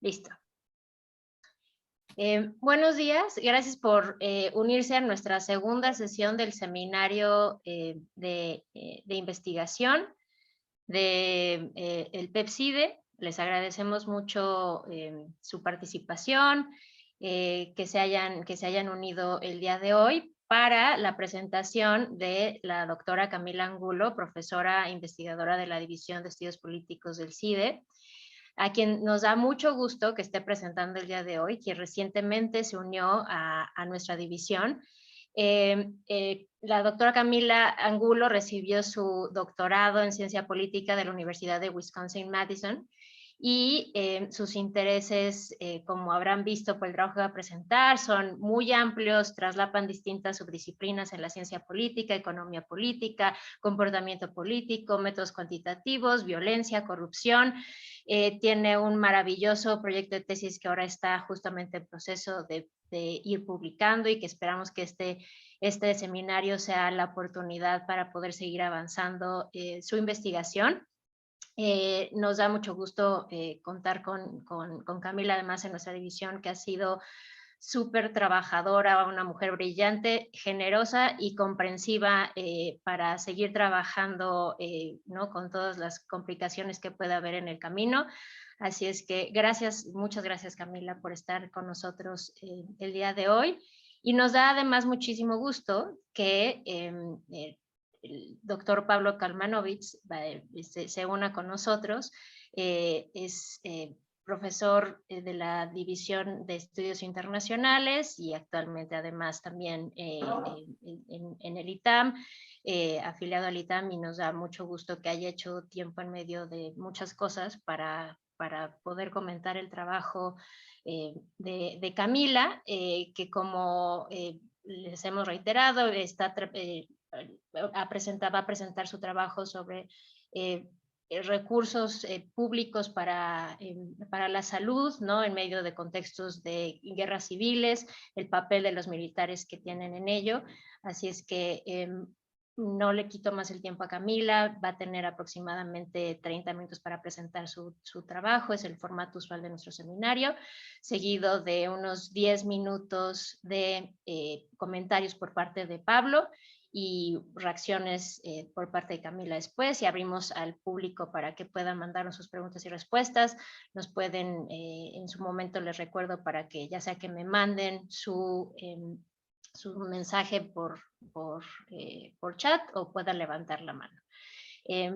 Listo. Buenos días, gracias por unirse a nuestra segunda sesión del seminario de investigación del PEPCIDE. Les agradecemos mucho su participación, que se hayan unido el día de hoy para la presentación de la doctora Camila Angulo, profesora e investigadora de la División de Estudios Políticos del CIDE, a quien nos da mucho gusto que esté presentando el día de hoy, quien recientemente se unió a nuestra división. La doctora Camila Angulo recibió su doctorado en Ciencia Política de la Universidad de Wisconsin-Madison y sus intereses, como habrán visto por el trabajo que va a presentar, son muy amplios, traslapan distintas subdisciplinas en la ciencia política, economía política, comportamiento político, métodos cuantitativos, violencia, corrupción. Tiene un maravilloso proyecto de tesis que ahora está justamente en proceso de ir publicando y que esperamos que este seminario sea la oportunidad para poder seguir avanzando su investigación. Nos da mucho gusto contar con Camila, además en nuestra división, que ha sido súper trabajadora, una mujer brillante, generosa y comprensiva para seguir trabajando ¿no? con todas las complicaciones que pueda haber en el camino. Así es que gracias, muchas gracias Camila por estar con nosotros el día de hoy. Y nos da además muchísimo gusto que el doctor Pablo Kalmanovich se una con nosotros. Es profesor de la División de Estudios Internacionales y actualmente además también en el ITAM, afiliado al ITAM, y nos da mucho gusto que haya hecho tiempo en medio de muchas cosas para poder comentar el trabajo de Camila, que como les hemos reiterado, va a presentar su trabajo sobre recursos públicos para la salud, ¿no? En medio de contextos de guerras civiles, el papel de los militares que tienen en ello. Así es que no le quito más el tiempo a Camila, va a tener aproximadamente 30 minutos para presentar su trabajo, es el formato usual de nuestro seminario, seguido de unos 10 minutos de comentarios por parte de Pablo y reacciones por parte de Camila después, y abrimos al público para que puedan mandarnos sus preguntas y respuestas. Nos pueden, en su momento les recuerdo para que ya sea que me manden su mensaje por chat o puedan levantar la mano.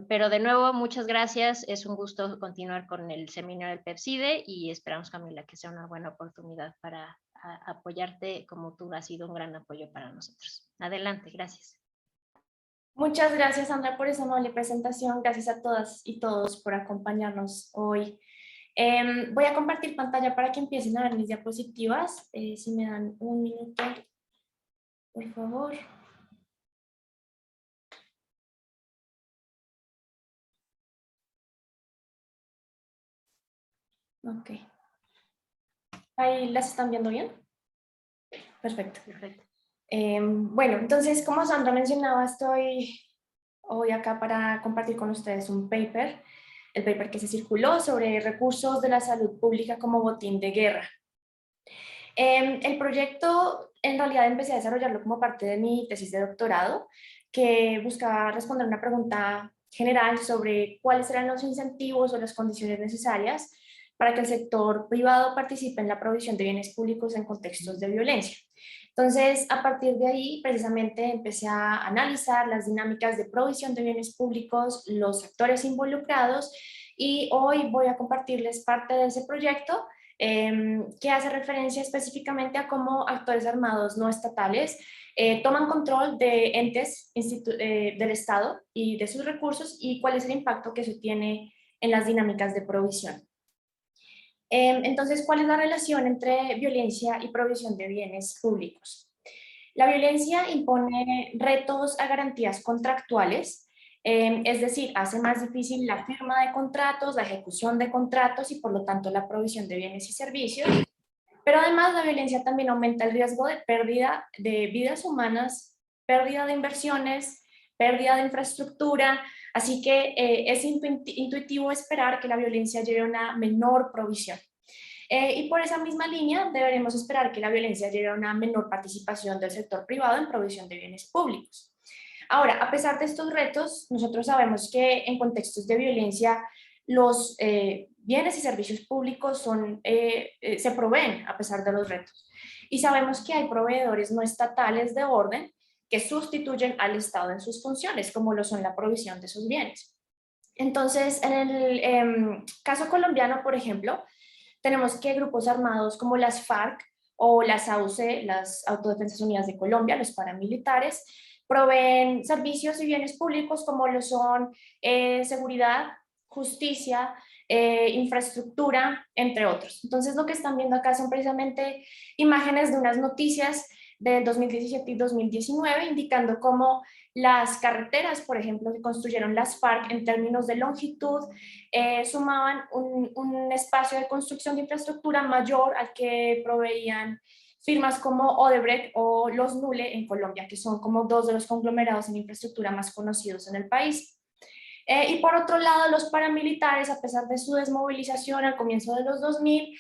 Pero de nuevo, muchas gracias. Es un gusto continuar con el seminario del PEPCIDE y esperamos, Camila, que sea una buena oportunidad para apoyarte como tú has sido un gran apoyo para nosotros. Adelante, gracias. Muchas gracias, Sandra, por esa amable presentación. Gracias a todas y todos por acompañarnos hoy. Voy a compartir pantalla para que empiecen a ver mis diapositivas. Si me dan un minuto, por favor. Ok. ¿Ahí las están viendo bien? Perfecto. Perfecto. Bueno, entonces, como Sandra mencionaba, estoy hoy acá para compartir con ustedes un paper, el paper que se circuló sobre recursos de la salud pública como botín de guerra. El proyecto, en realidad, empecé a desarrollarlo como parte de mi tesis de doctorado, que buscaba responder una pregunta general sobre cuáles eran los incentivos o las condiciones necesarias para que el sector privado participe en la provisión de bienes públicos en contextos de violencia. Entonces, a partir de ahí, precisamente, empecé a analizar las dinámicas de provisión de bienes públicos, los actores involucrados, y hoy voy a compartirles parte de ese proyecto que hace referencia específicamente a cómo actores armados no estatales toman control de entes del Estado y de sus recursos y cuál es el impacto que eso tiene en las dinámicas de provisión. Entonces, ¿cuál es la relación entre violencia y provisión de bienes públicos? La violencia impone retos a garantías contractuales, es decir, hace más difícil la firma de contratos, la ejecución de contratos y por lo tanto la provisión de bienes y servicios. Pero además la violencia también aumenta el riesgo de pérdida de vidas humanas, pérdida de inversiones, pérdida de infraestructura, así que es intuitivo esperar que la violencia lleve a una menor provisión. Y por esa misma línea deberemos esperar que la violencia lleve a una menor participación del sector privado en provisión de bienes públicos. Ahora, a pesar de estos retos, nosotros sabemos que en contextos de violencia los bienes y servicios públicos se proveen a pesar de los retos. Y sabemos que hay proveedores no estatales de orden que sustituyen al Estado en sus funciones, como lo son la provisión de esos bienes. Entonces, en el caso colombiano, por ejemplo, tenemos que grupos armados como las FARC o las AUC, las Autodefensas Unidas de Colombia, los paramilitares, proveen servicios y bienes públicos como lo son seguridad, justicia, infraestructura, entre otros. Entonces, lo que están viendo acá son precisamente imágenes de unas noticias de 2017 y 2019, indicando cómo las carreteras, por ejemplo, que construyeron las FARC en términos de longitud, sumaban un espacio de construcción de infraestructura mayor al que proveían firmas como Odebrecht o los Nule en Colombia, que son como dos de los conglomerados en infraestructura más conocidos en el país. Y por otro lado, los paramilitares, a pesar de su desmovilización al comienzo de los 2000,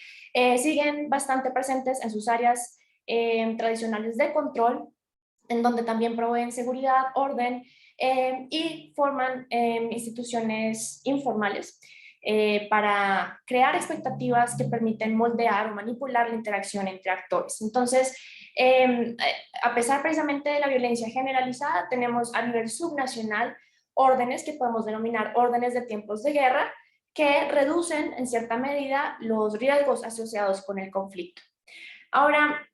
siguen bastante presentes en sus áreas tradicionales de control, en donde también proveen seguridad, orden y forman instituciones informales para crear expectativas que permiten moldear o manipular la interacción entre actores. Entonces, a pesar precisamente de la violencia generalizada, tenemos a nivel subnacional órdenes que podemos denominar órdenes de tiempos de guerra, que reducen en cierta medida los riesgos asociados con el conflicto. Ahora,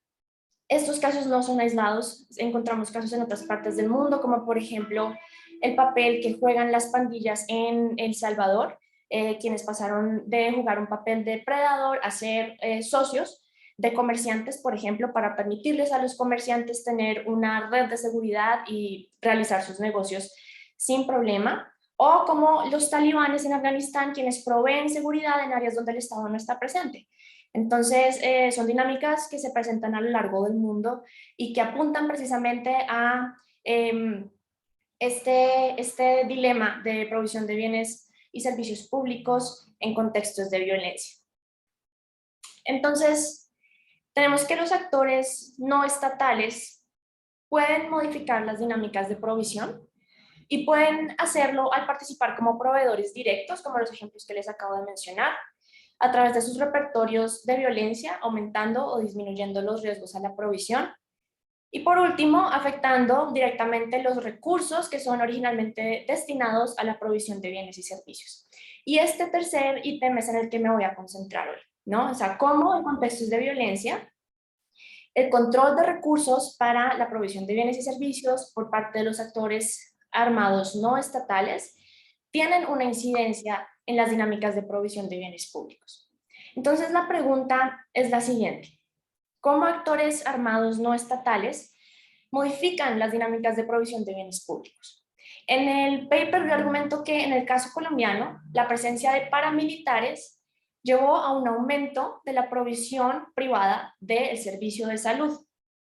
estos casos no son aislados, encontramos casos en otras partes del mundo, como por ejemplo el papel que juegan las pandillas en El Salvador, quienes pasaron de jugar un papel de predador a ser socios de comerciantes, por ejemplo, para permitirles a los comerciantes tener una red de seguridad y realizar sus negocios sin problema, o como los talibanes en Afganistán, quienes proveen seguridad en áreas donde el Estado no está presente. Entonces, son dinámicas que se presentan a lo largo del mundo y que apuntan precisamente a este dilema de provisión de bienes y servicios públicos en contextos de violencia. Entonces, tenemos que los actores no estatales pueden modificar las dinámicas de provisión y pueden hacerlo al participar como proveedores directos, como los ejemplos que les acabo de mencionar, a través de sus repertorios de violencia, aumentando o disminuyendo los riesgos a la provisión. Y por último, afectando directamente los recursos que son originalmente destinados a la provisión de bienes y servicios. Y este tercer ítem es en el que me voy a concentrar hoy, ¿no? O sea, cómo en contextos de violencia, el control de recursos para la provisión de bienes y servicios por parte de los actores armados no estatales tienen una incidencia en las dinámicas de provisión de bienes públicos. Entonces la pregunta es la siguiente: ¿cómo actores armados no estatales modifican las dinámicas de provisión de bienes públicos? En el paper yo argumento que en el caso colombiano la presencia de paramilitares llevó a un aumento de la provisión privada del servicio de salud.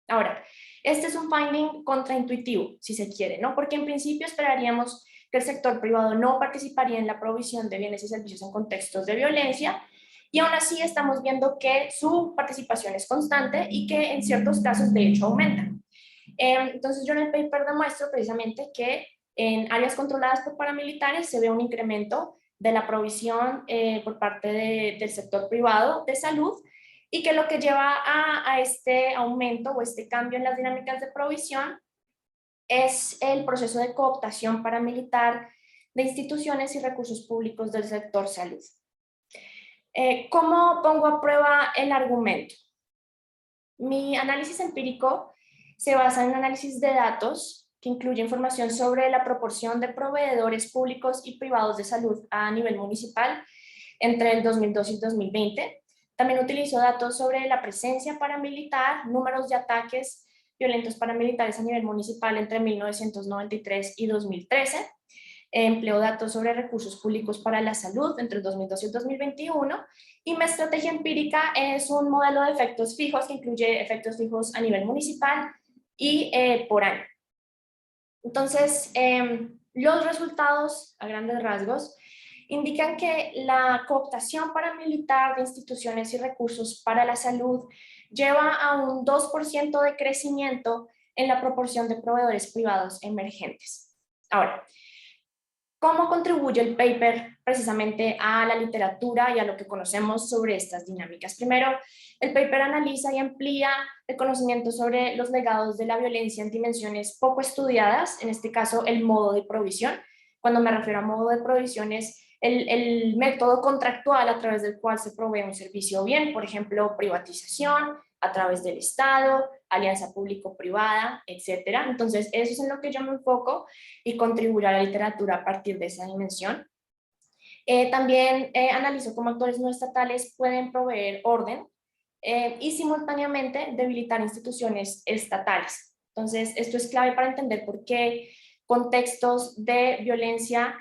Ahora, este es un finding contraintuitivo, si se quiere, ¿no? Porque en principio esperaríamos que el sector privado no participaría en la provisión de bienes y servicios en contextos de violencia, y aún así estamos viendo que su participación es constante y que en ciertos casos de hecho aumenta. Entonces yo en el paper demuestro precisamente que en áreas controladas por paramilitares se ve un incremento de la provisión por parte del sector privado de salud, y que lo que lleva a este aumento o este cambio en las dinámicas de provisión es el proceso de cooptación paramilitar de instituciones y recursos públicos del sector salud. ¿Cómo pongo a prueba el argumento? Mi análisis empírico se basa en un análisis de datos que incluye información sobre la proporción de proveedores públicos y privados de salud a nivel municipal entre el 2002 y el 2020. También utilizo datos sobre la presencia paramilitar, números de ataques violentos paramilitares a nivel municipal entre 1993 y 2013. Empleo datos sobre recursos públicos para la salud entre el 2002 y el 2021, y mi estrategia empírica es un modelo de efectos fijos que incluye efectos fijos a nivel municipal y por año. Entonces, los resultados a grandes rasgos indican que la cooptación paramilitar de instituciones y recursos para la salud lleva a un 2% de crecimiento en la proporción de proveedores privados emergentes. Ahora, ¿cómo contribuye el paper precisamente a la literatura y a lo que conocemos sobre estas dinámicas? Primero, el paper analiza y amplía el conocimiento sobre los legados de la violencia en dimensiones poco estudiadas, en este caso el modo de provisión. Cuando me refiero a modo de provisión es el método contractual a través del cual se provee un servicio o bien, por ejemplo, privatización, a través del Estado, alianza público-privada, etcétera. Entonces, eso es en lo que yo me enfoco y contribuir a la literatura a partir de esa dimensión. También analizo cómo actores no estatales pueden proveer orden y simultáneamente debilitar instituciones estatales. Entonces, esto es clave para entender por qué contextos de violencia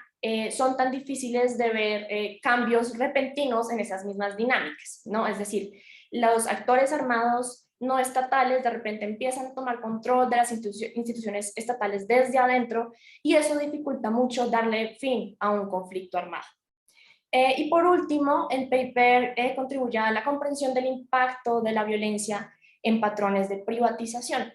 son tan difíciles de ver cambios repentinos en esas mismas dinámicas, ¿no? Es decir, los actores armados no estatales de repente empiezan a tomar control de las instituciones estatales desde adentro y eso dificulta mucho darle fin a un conflicto armado. Y por último, el paper contribuye a la comprensión del impacto de la violencia en patrones de privatización,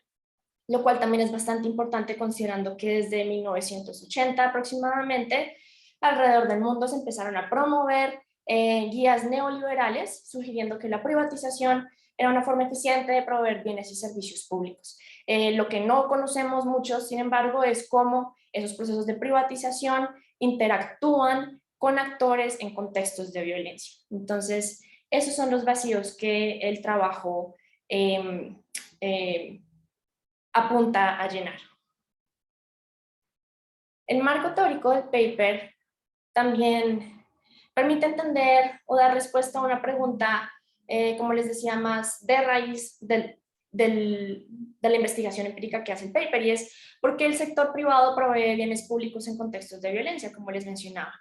lo cual también es bastante importante considerando que desde 1980 aproximadamente, alrededor del mundo se empezaron a promover guías neoliberales, sugiriendo que la privatización era una forma eficiente de proveer bienes y servicios públicos. Lo que no conocemos mucho, sin embargo, es cómo esos procesos de privatización interactúan con actores en contextos de violencia. Entonces, esos son los vacíos que el trabajo apunta a llenar. El marco teórico del paper también permite entender o dar respuesta a una pregunta, como les decía, más de raíz de la investigación empírica que hace el paper, y es por qué el sector privado provee bienes públicos en contextos de violencia, como les mencionaba.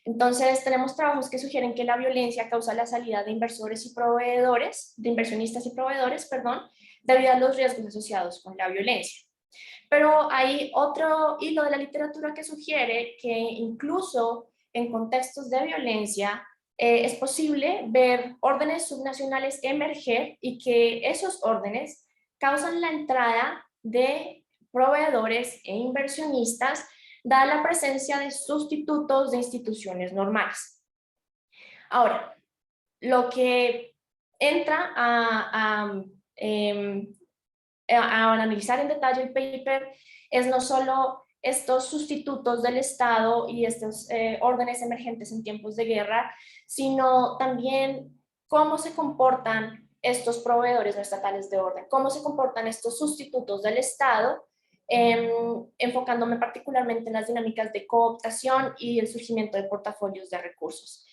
Entonces, tenemos trabajos que sugieren que la violencia causa la salida de inversores y proveedores, de inversionistas y proveedores, perdón, debido a los riesgos asociados con la violencia. Pero hay otro hilo de la literatura que sugiere que incluso en contextos de violencia es posible ver órdenes subnacionales emerger y que esos órdenes causan la entrada de proveedores e inversionistas dada la presencia de sustitutos de instituciones normales. Ahora, lo que entra a analizar en detalle el paper es no solo estos sustitutos del Estado y estos órdenes emergentes en tiempos de guerra, sino también cómo se comportan estos proveedores no estatales de orden, cómo se comportan estos sustitutos del Estado, enfocándome particularmente en las dinámicas de cooptación y el surgimiento de portafolios de recursos.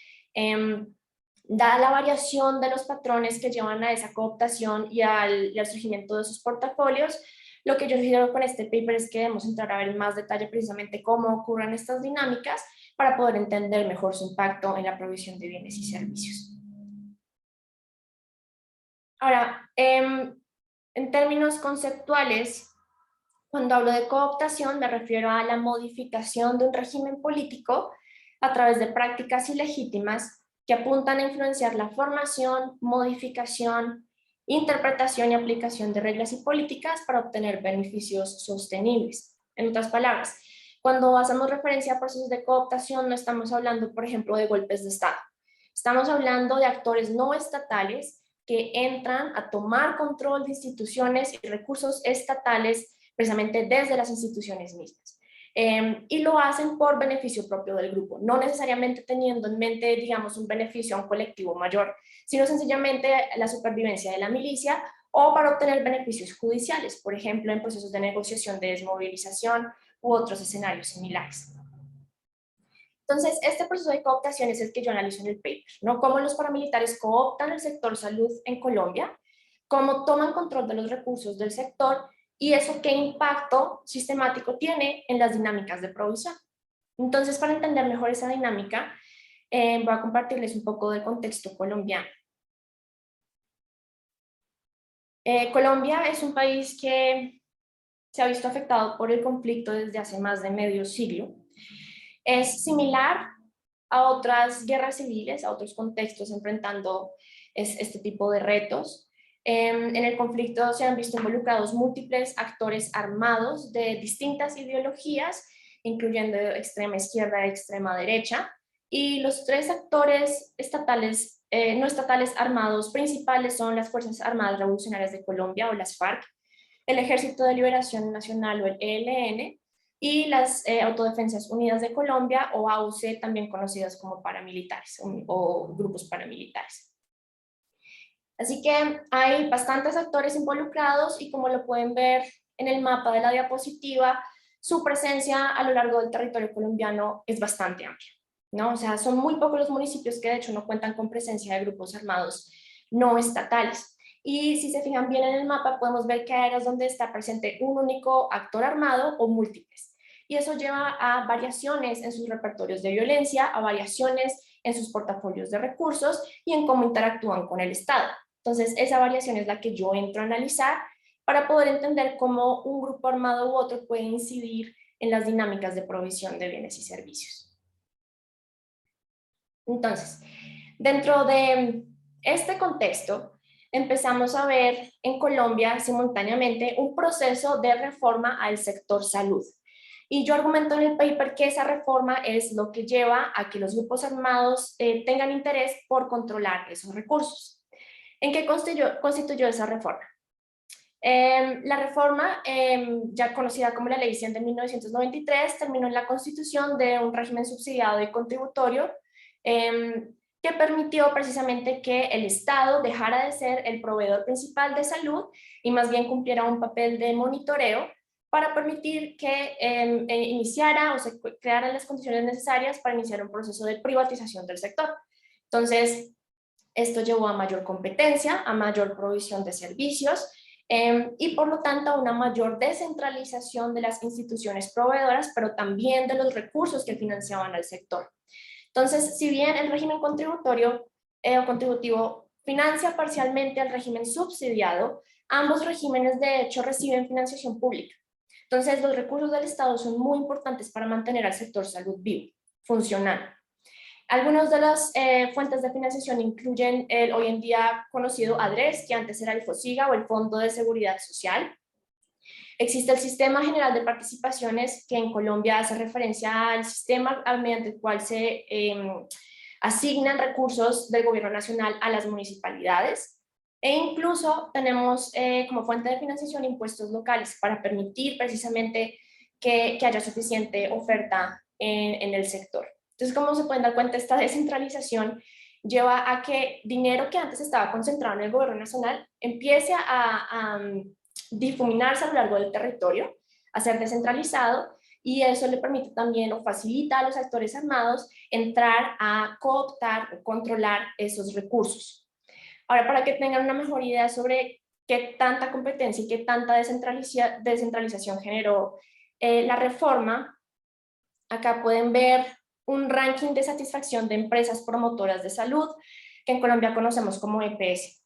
Dada la variación de los patrones que llevan a esa cooptación y al surgimiento de esos portafolios, lo que yo sugiero con este paper es que debemos entrar a ver en más detalle precisamente cómo ocurren estas dinámicas para poder entender mejor su impacto en la provisión de bienes y servicios. Ahora, en términos conceptuales, cuando hablo de cooptación me refiero a la modificación de un régimen político a través de prácticas ilegítimas que apuntan a influenciar la formación, modificación, interpretación y aplicación de reglas y políticas para obtener beneficios sostenibles. En otras palabras, cuando hacemos referencia a procesos de cooptación no estamos hablando, por ejemplo, de golpes de Estado. Estamos hablando de actores no estatales que entran a tomar control de instituciones y recursos estatales precisamente desde las instituciones mismas. Y lo hacen por beneficio propio del grupo, no necesariamente teniendo en mente, digamos, un beneficio a un colectivo mayor, sino sencillamente la supervivencia de la milicia o para obtener beneficios judiciales, por ejemplo, en procesos de negociación de desmovilización u otros escenarios similares. Entonces, este proceso de cooptación es el que yo analizo en el paper, ¿no? Cómo los paramilitares cooptan el sector salud en Colombia, cómo toman control de los recursos del sector y eso qué impacto sistemático tiene en las dinámicas de provisión. Entonces, para entender mejor esa dinámica, voy a compartirles un poco del contexto colombiano. Colombia es un país que se ha visto afectado por el conflicto desde hace más de medio siglo. Es similar a otras guerras civiles, a otros contextos enfrentando este tipo de retos. En el conflicto se han visto involucrados múltiples actores armados de distintas ideologías, incluyendo extrema izquierda y extrema derecha, y los tres actores estatales, no estatales armados principales son las Fuerzas Armadas Revolucionarias de Colombia o las FARC, el Ejército de Liberación Nacional o el ELN, y las Autodefensas Unidas de Colombia o AUC, también conocidas como paramilitares o grupos paramilitares. Así que hay bastantes actores involucrados y como lo pueden ver en el mapa de la diapositiva, su presencia a lo largo del territorio colombiano es bastante amplia, ¿no? O sea, son muy pocos los municipios que de hecho no cuentan con presencia de grupos armados no estatales. Y si se fijan bien en el mapa, podemos ver que hay áreas donde está presente un único actor armado o múltiples. Y eso lleva a variaciones en sus repertorios de violencia, a variaciones en sus portafolios de recursos y en cómo interactúan con el Estado. Entonces, esa variación es la que yo entro a analizar para poder entender cómo un grupo armado u otro puede incidir en las dinámicas de provisión de bienes y servicios. Entonces, dentro de este contexto, empezamos a ver en Colombia simultáneamente un proceso de reforma al sector salud. Y yo argumento en el paper que esa reforma es lo que lleva a que los grupos armados tengan interés por controlar esos recursos. ¿En qué constituyó esa reforma? La reforma, ya conocida como la Ley 100 de 1993, terminó en la constitución de un régimen subsidiado y contributorio que permitió precisamente que el Estado dejara de ser el proveedor principal de salud y más bien cumpliera un papel de monitoreo para permitir que iniciara o se crearan las condiciones necesarias para iniciar un proceso de privatización del sector. Entonces, esto llevó a mayor competencia, a mayor provisión de servicios y por lo tanto a una mayor descentralización de las instituciones proveedoras, pero también de los recursos que financiaban al sector. Entonces, si bien el régimen contributorio o contributivo financia parcialmente al régimen subsidiado, ambos regímenes de hecho reciben financiación pública. Entonces, los recursos del Estado son muy importantes para mantener al sector salud vivo, funcionando. Algunas de las fuentes de financiación incluyen el hoy en día conocido ADRES, que antes era el FOSIGA o el Fondo de Seguridad Social. Existe el Sistema General de Participaciones, que en Colombia hace referencia al sistema mediante el cual se asignan recursos del gobierno nacional a las municipalidades. E incluso tenemos como fuente de financiación impuestos locales para permitir precisamente que haya suficiente oferta en el sector. Entonces, como se pueden dar cuenta, esta descentralización lleva a que dinero que antes estaba concentrado en el gobierno nacional empiece a difuminarse a lo largo del territorio, a ser descentralizado, y eso le permite también o facilita a los actores armados entrar a cooptar o controlar esos recursos. Ahora, para que tengan una mejor idea sobre qué tanta competencia y qué tanta descentralización generó la reforma, acá pueden ver un ranking de satisfacción de empresas promotoras de salud, que en Colombia conocemos como EPS.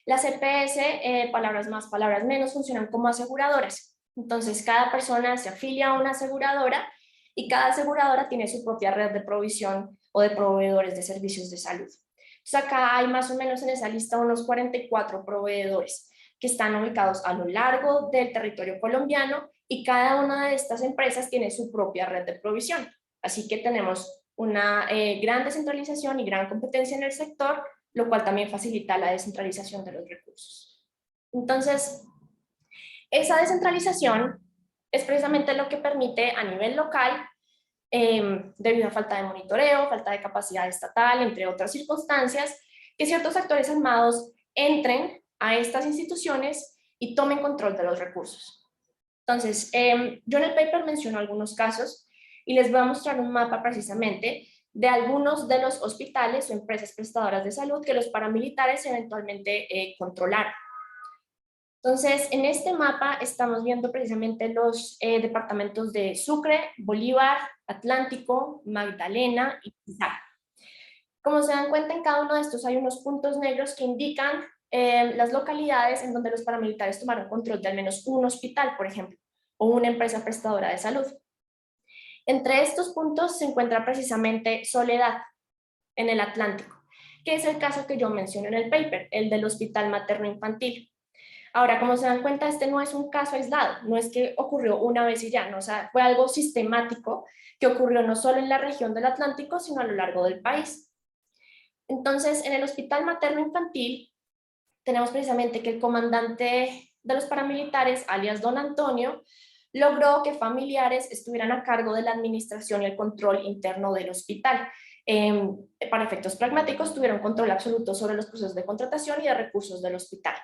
Las EPS, palabras más, palabras menos, funcionan como aseguradoras. Entonces, cada persona se afilia a una aseguradora y cada aseguradora tiene su propia red de provisión o de proveedores de servicios de salud. Entonces, acá hay más o menos en esa lista unos 44 proveedores que están ubicados a lo largo del territorio colombiano y cada una de estas empresas tiene su propia red de provisión. Así que tenemos una gran descentralización y gran competencia en el sector, lo cual también facilita la descentralización de los recursos. Entonces, esa descentralización es precisamente lo que permite a nivel local, debido a falta de monitoreo, falta de capacidad estatal, entre otras circunstancias, que ciertos actores armados entren a estas instituciones y tomen control de los recursos. Entonces, yo en el paper menciono algunos casos y les voy a mostrar un mapa precisamente de algunos de los hospitales o empresas prestadoras de salud que los paramilitares eventualmente controlaron. Entonces, en este mapa estamos viendo precisamente los departamentos de Sucre, Bolívar, Atlántico, Magdalena y Pizarro. Como se dan cuenta, en cada uno de estos hay unos puntos negros que indican las localidades en donde los paramilitares tomaron control de al menos un hospital, por ejemplo, o una empresa prestadora de salud. Entre estos puntos se encuentra precisamente Soledad, en el Atlántico, que es el caso que yo menciono en el paper, el del Hospital Materno Infantil. Ahora, como se dan cuenta, este no es un caso aislado, no es que ocurrió una vez y ya, no, o sea, fue algo sistemático que ocurrió no solo en la región del Atlántico, sino a lo largo del país. Entonces, en el Hospital Materno Infantil tenemos precisamente que el comandante de los paramilitares, alias Don Antonio, logró que familiares estuvieran a cargo de la administración y el control interno del hospital. Para efectos pragmáticos, tuvieron control absoluto sobre los procesos de contratación y de recursos del hospital.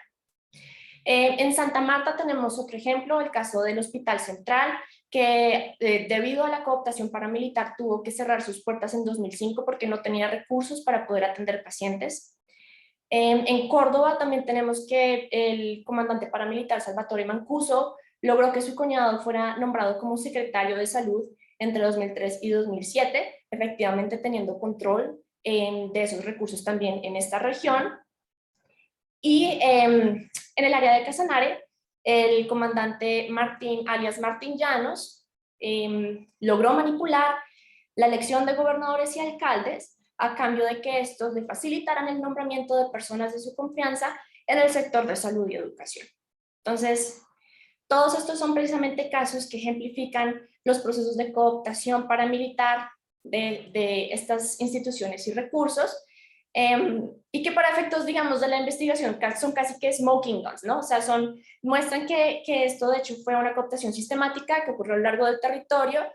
En Santa Marta tenemos otro ejemplo, el caso del Hospital Central, que debido a la cooptación paramilitar tuvo que cerrar sus puertas en 2005 porque no tenía recursos para poder atender pacientes. En Córdoba también tenemos que el comandante paramilitar Salvatore Mancuso logró que su cuñado fuera nombrado como secretario de salud entre 2003 y 2007, efectivamente teniendo control de esos recursos también en esta región. Y en el área de Casanare, el comandante Martín, alias Martín Llanos, logró manipular la elección de gobernadores y alcaldes a cambio de que estos le facilitaran el nombramiento de personas de su confianza en el sector de salud y educación. Entonces, todos estos son precisamente casos que ejemplifican los procesos de cooptación paramilitar de estas instituciones y recursos, y que para efectos, digamos, de la investigación son casi que smoking guns, ¿no? O sea, muestran que esto de hecho fue una cooptación sistemática que ocurrió a lo largo del territorio,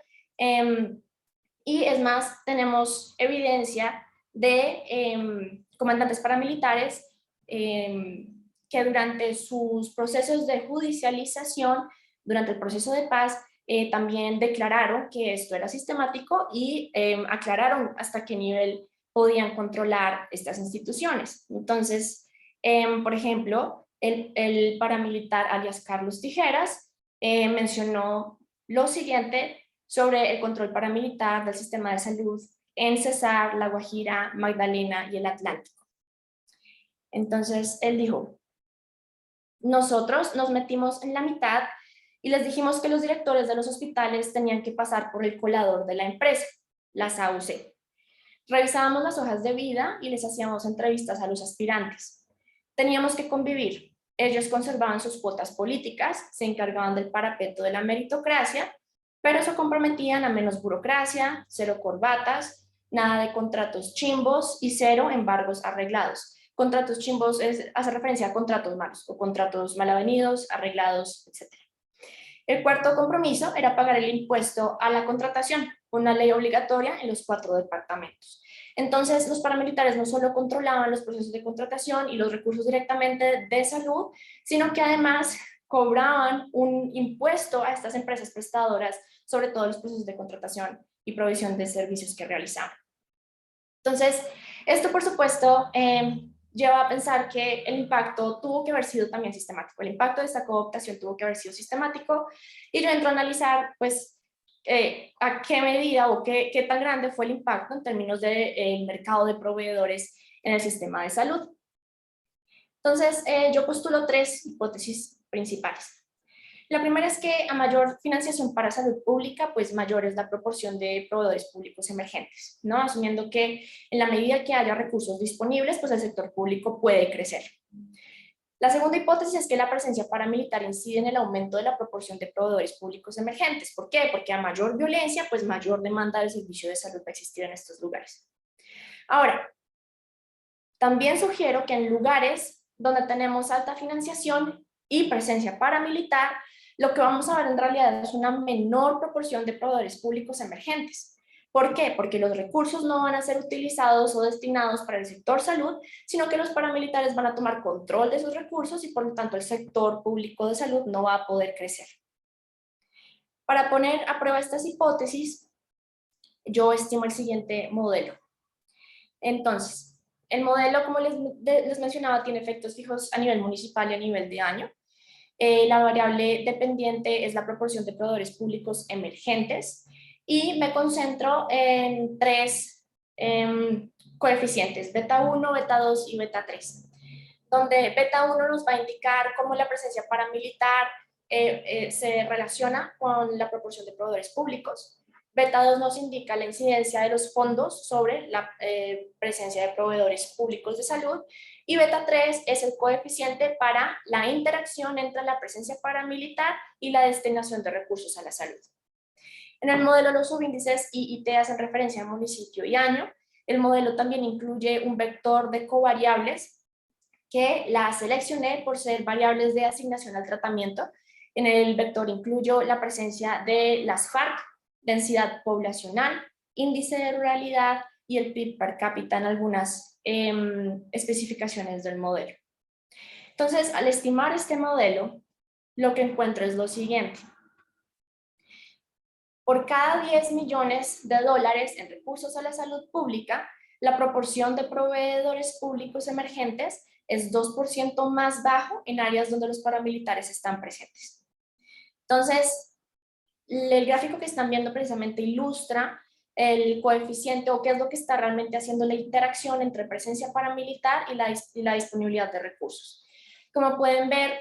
y es más, tenemos evidencia de comandantes paramilitares que durante sus procesos de judicialización, durante el proceso de paz, también declararon que esto era sistemático y aclararon hasta qué nivel podían controlar estas instituciones. Entonces, por ejemplo, el paramilitar alias Carlos Tijeras mencionó lo siguiente sobre el control paramilitar del sistema de salud en Cesar, La Guajira, Magdalena y el Atlántico. Entonces, él dijo, nosotros nos metimos en la mitad y les dijimos que los directores de los hospitales tenían que pasar por el colador de la empresa, las AUC. Revisábamos las hojas de vida y les hacíamos entrevistas a los aspirantes. Teníamos que convivir. Ellos conservaban sus cuotas políticas, se encargaban del parapeto de la meritocracia, pero se comprometían a menos burocracia, cero corbatas, nada de contratos chimbos y cero embargos arreglados. Contratos chimbos hace referencia a contratos malos o contratos mal avenidos, arreglados, etc. El cuarto compromiso era pagar el impuesto a la contratación, una ley obligatoria en los 4 departamentos. Entonces, los paramilitares no solo controlaban los procesos de contratación y los recursos directamente de salud, sino que además cobraban un impuesto a estas empresas prestadoras sobre todos los procesos de contratación y provisión de servicios que realizaban. Entonces, esto por supuesto lleva a pensar que el impacto tuvo que haber sido también sistemático. El impacto de esta cooptación tuvo que haber sido sistemático y yo entro a analizar pues a qué medida o qué tan grande fue el impacto en términos del mercado de proveedores en el sistema de salud. Entonces, yo postulo 3 hipótesis principales. La primera es que a mayor financiación para salud pública, pues mayor es la proporción de proveedores públicos emergentes, ¿no? Asumiendo que en la medida que haya recursos disponibles, pues el sector público puede crecer. La segunda hipótesis es que la presencia paramilitar incide en el aumento de la proporción de proveedores públicos emergentes. ¿Por qué? Porque a mayor violencia, pues mayor demanda del servicio de salud va a existir en estos lugares. Ahora, también sugiero que en lugares donde tenemos alta financiación y presencia paramilitar, lo que vamos a ver en realidad es una menor proporción de proveedores públicos emergentes. ¿Por qué? Porque los recursos no van a ser utilizados o destinados para el sector salud, sino que los paramilitares van a tomar control de esos recursos y por lo tanto el sector público de salud no va a poder crecer. Para poner a prueba estas hipótesis, yo estimo el siguiente modelo. Entonces, el modelo, como les mencionaba, tiene efectos fijos a nivel municipal y a nivel de año. La variable dependiente es la proporción de proveedores públicos emergentes y me concentro en 3 coeficientes, beta 1, beta 2 y beta 3, donde beta 1 nos va a indicar cómo la presencia paramilitar se relaciona con la proporción de proveedores públicos, Beta 2 nos indica la incidencia de los fondos sobre la presencia de proveedores públicos de salud. Y beta 3 es el coeficiente para la interacción entre la presencia paramilitar y la destinación de recursos a la salud. En el modelo los subíndices I y T hacen referencia a municipio y año. El modelo también incluye un vector de covariables que la seleccioné por ser variables de asignación al tratamiento. En el vector incluyo la presencia de las FARC, densidad poblacional, índice de ruralidad y el PIB per cápita en algunas especificaciones del modelo. Entonces, al estimar este modelo, lo que encuentro es lo siguiente. Por cada 10 millones de dólares en recursos a la salud pública, la proporción de proveedores públicos emergentes es 2% más bajo en áreas donde los paramilitares están presentes. Entonces, el gráfico que están viendo precisamente ilustra el coeficiente o qué es lo que está realmente haciendo la interacción entre presencia paramilitar y la disponibilidad de recursos. Como pueden ver,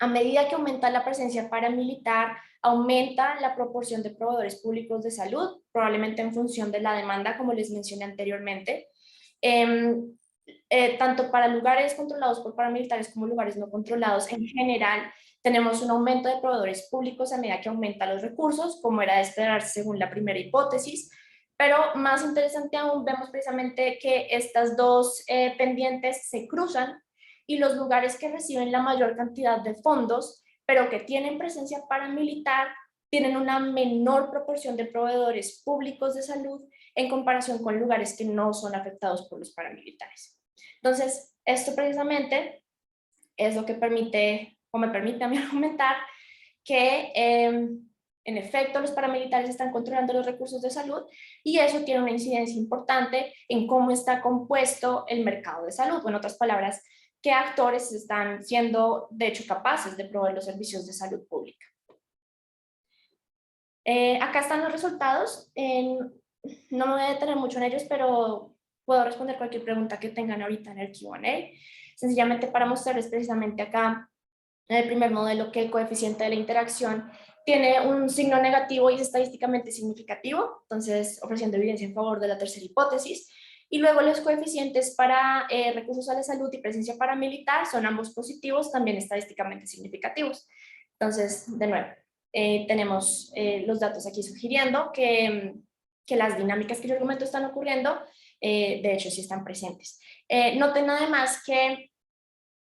a medida que aumenta la presencia paramilitar, aumenta la proporción de proveedores públicos de salud, probablemente en función de la demanda, como les mencioné anteriormente. Tanto para lugares controlados por paramilitares como lugares no controlados, en general, tenemos un aumento de proveedores públicos a medida que aumentan los recursos, como era de esperarse según la primera hipótesis, pero más interesante aún, vemos precisamente que estas dos pendientes se cruzan y los lugares que reciben la mayor cantidad de fondos, pero que tienen presencia paramilitar, tienen una menor proporción de proveedores públicos de salud en comparación con lugares que no son afectados por los paramilitares. Entonces, esto precisamente es lo que permite, o me permite a mí argumentar, que en efecto los paramilitares están controlando los recursos de salud y eso tiene una incidencia importante en cómo está compuesto el mercado de salud, o en otras palabras, qué actores están siendo de hecho capaces de proveer los servicios de salud pública. Acá están los resultados. No me voy a detener mucho en ellos, pero puedo responder cualquier pregunta que tengan ahorita en el Q&A. Sencillamente para mostrarles precisamente acá en el primer modelo que el coeficiente de la interacción tiene un signo negativo y es estadísticamente significativo, entonces ofreciendo evidencia en favor de la tercera hipótesis. Y luego los coeficientes para recursos a la salud y presencia paramilitar son ambos positivos, también estadísticamente significativos. Entonces, de nuevo, tenemos los datos aquí sugiriendo que las dinámicas que yo argumento están ocurriendo, de hecho sí están presentes. Noten además que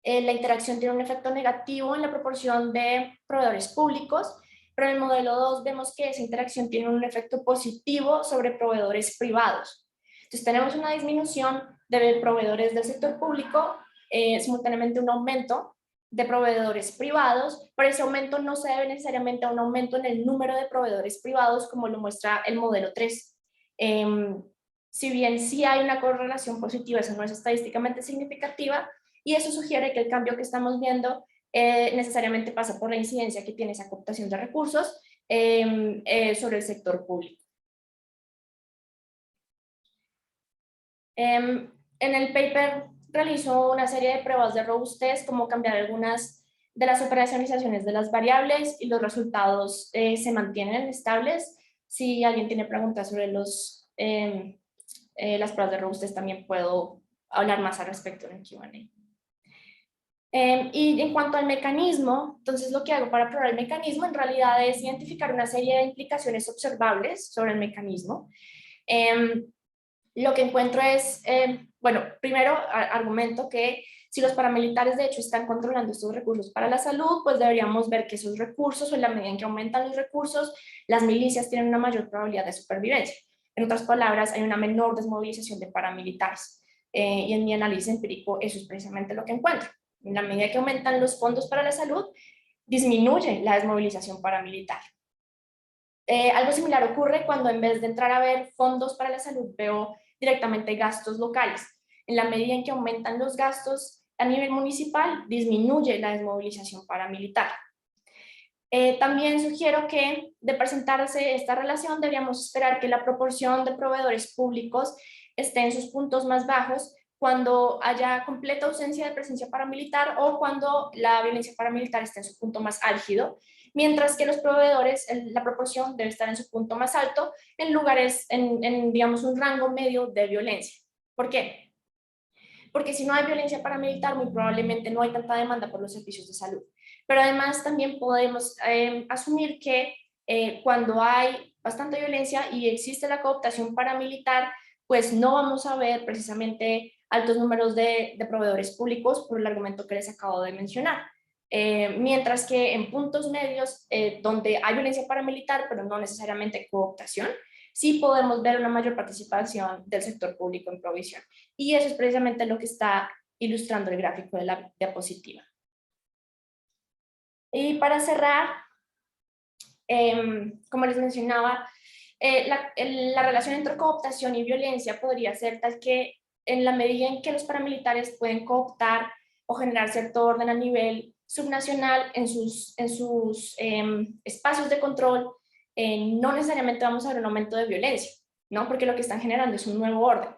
la interacción tiene un efecto negativo en la proporción de proveedores públicos, pero en el modelo 2 vemos que esa interacción tiene un efecto positivo sobre proveedores privados. Entonces tenemos una disminución de proveedores del sector público, simultáneamente un aumento de proveedores privados, pero ese aumento no se debe necesariamente a un aumento en el número de proveedores privados como lo muestra el modelo 3. Si bien sí hay una correlación positiva, eso no es estadísticamente significativa, y eso sugiere que el cambio que estamos viendo necesariamente pasa por la incidencia que tiene esa cooptación de recursos sobre el sector público. En el paper realizó una serie de pruebas de robustez, como cambiar algunas de las operacionalizaciones de las variables, y los resultados se mantienen estables. Si alguien tiene preguntas sobre las pruebas de robustez, también puedo hablar más al respecto en el Q&A. Y en cuanto al mecanismo, entonces lo que hago para probar el mecanismo en realidad es identificar una serie de implicaciones observables sobre el mecanismo. Lo que encuentro es, bueno, primero argumento que si los paramilitares de hecho están controlando estos recursos para la salud, pues deberíamos ver que esos recursos, o en la medida en que aumentan los recursos, las milicias tienen una mayor probabilidad de supervivencia. En otras palabras, hay una menor desmovilización de paramilitares. Y en mi análisis empírico eso es precisamente lo que encuentro. En la medida que aumentan los fondos para la salud, disminuye la desmovilización paramilitar. Algo similar ocurre cuando en vez de entrar a ver fondos para la salud, veo directamente gastos locales. En la medida en que aumentan los gastos a nivel municipal, disminuye la desmovilización paramilitar. También sugiero que, de presentarse esta relación, deberíamos esperar que la proporción de proveedores públicos esté en sus puntos más bajos cuando haya completa ausencia de presencia paramilitar o cuando la violencia paramilitar esté en su punto más álgido. mientras que los proveedores, la proporción debe estar en su punto más alto en lugares, digamos, un rango medio de violencia. ¿Por qué? Porque si no hay violencia paramilitar, muy probablemente no hay tanta demanda por los servicios de salud. Pero además también podemos asumir que cuando hay bastante violencia y existe la cooptación paramilitar, pues no vamos a ver precisamente altos números de proveedores públicos por el argumento que les acabo de mencionar. Mientras que en puntos medios donde hay violencia paramilitar, pero no necesariamente cooptación, sí podemos ver una mayor participación del sector público en provisión. Y eso es precisamente lo que está ilustrando el gráfico de la diapositiva. Y para cerrar, como les mencionaba, la relación entre cooptación y violencia podría ser tal que en la medida en que los paramilitares pueden cooptar o generar cierto orden a nivel subnacional en sus espacios de control, no necesariamente vamos a ver un aumento de violencia, ¿no? Porque lo que están generando es un nuevo orden,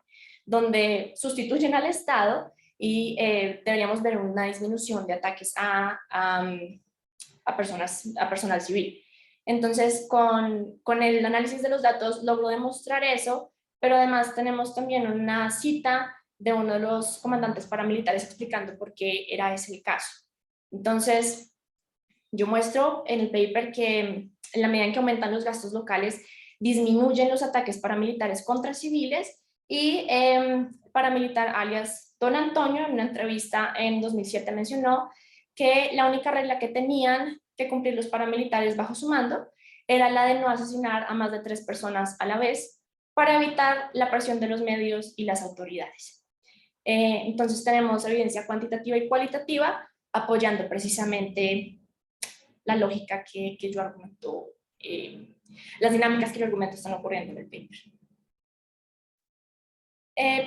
donde sustituyen al Estado y deberíamos ver una disminución de ataques a personal civil. Entonces, con el análisis de los datos logró demostrar eso, pero además tenemos también una cita de uno de los comandantes paramilitares explicando por qué era ese el caso. Entonces, yo muestro en el paper que en la medida en que aumentan los gastos locales, disminuyen los ataques paramilitares contra civiles y paramilitar alias Don Antonio en una entrevista en 2007 mencionó que la única regla que tenían que cumplir los paramilitares bajo su mando era la de no asesinar a más de 3 personas a la vez para evitar la presión de los medios y las autoridades. Entonces tenemos evidencia cuantitativa y cualitativa apoyando precisamente la lógica que yo argumento, las dinámicas que yo argumento están ocurriendo en el paper.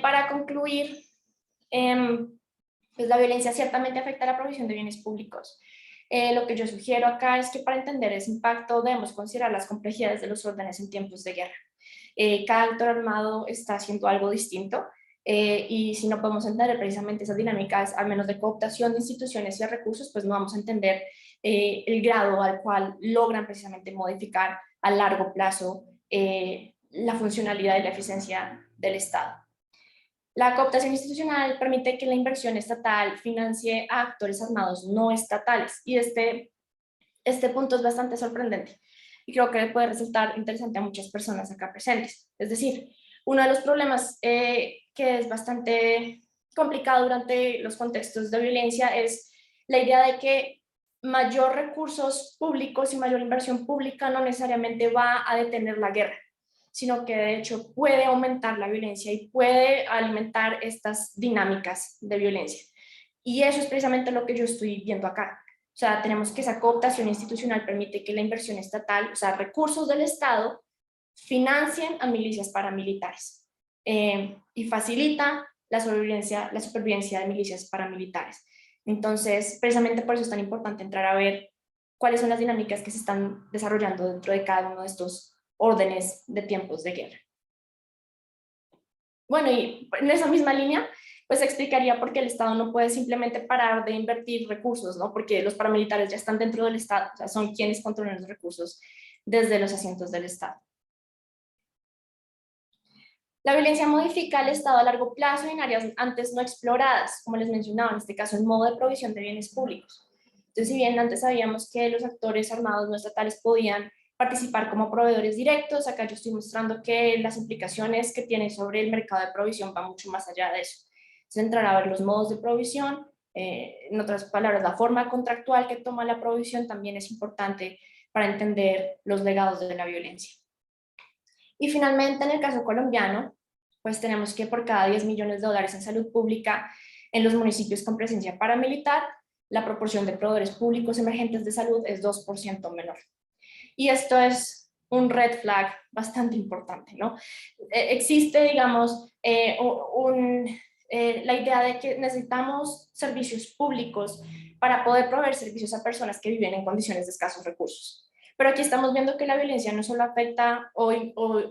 Para concluir, pues la violencia ciertamente afecta la provisión de bienes públicos. Lo que yo sugiero acá es que para entender ese impacto debemos considerar las complejidades de los órdenes en tiempos de guerra. Cada actor armado está haciendo algo distinto y si no podemos entender precisamente esas dinámicas, al menos de cooptación de instituciones y de recursos, pues no vamos a entender el grado al cual logran precisamente modificar a largo plazo la funcionalidad y la eficiencia del Estado. La cooptación institucional permite que la inversión estatal financie a actores armados no estatales y este punto es bastante sorprendente y creo que puede resultar interesante a muchas personas acá presentes. Es decir, uno de los problemas que es bastante complicado durante los contextos de violencia es la idea de que mayor recursos públicos y mayor inversión pública no necesariamente va a detener la guerra, sino que de hecho puede aumentar la violencia y puede alimentar estas dinámicas de violencia. Y eso es precisamente lo que yo estoy viendo acá. O sea, tenemos que esa cooptación institucional permite que la inversión estatal, o sea, recursos del Estado, financien a milicias paramilitares y facilita la supervivencia de milicias paramilitares. Entonces, precisamente por eso es tan importante entrar a ver cuáles son las dinámicas que se están desarrollando dentro de cada uno de estos órdenes de tiempos de guerra. Bueno, y en esa misma línea, pues explicaría por qué el Estado no puede simplemente parar de invertir recursos, ¿no? Porque los paramilitares ya están dentro del Estado, o sea, son quienes controlan los recursos desde los asientos del Estado. La violencia modifica el Estado a largo plazo en áreas antes no exploradas, como les mencionaba, en este caso en modo de provisión de bienes públicos. Entonces, si bien antes sabíamos que los actores armados no estatales podían participar como proveedores directos, acá yo estoy mostrando que las implicaciones que tiene sobre el mercado de provisión van mucho más allá de eso. Se entrar a ver los modos de provisión, en otras palabras, la forma contractual que toma la provisión también es importante para entender los legados de la violencia. Y finalmente, en el caso colombiano, pues tenemos que por cada 10 millones de dólares en salud pública en los municipios con presencia paramilitar, la proporción de proveedores públicos emergentes de salud es 2% menor. Y esto es un red flag bastante importante, ¿no? Existe, digamos, la idea de que necesitamos servicios públicos para poder proveer servicios a personas que viven en condiciones de escasos recursos. Pero aquí estamos viendo que la violencia no solo afecta o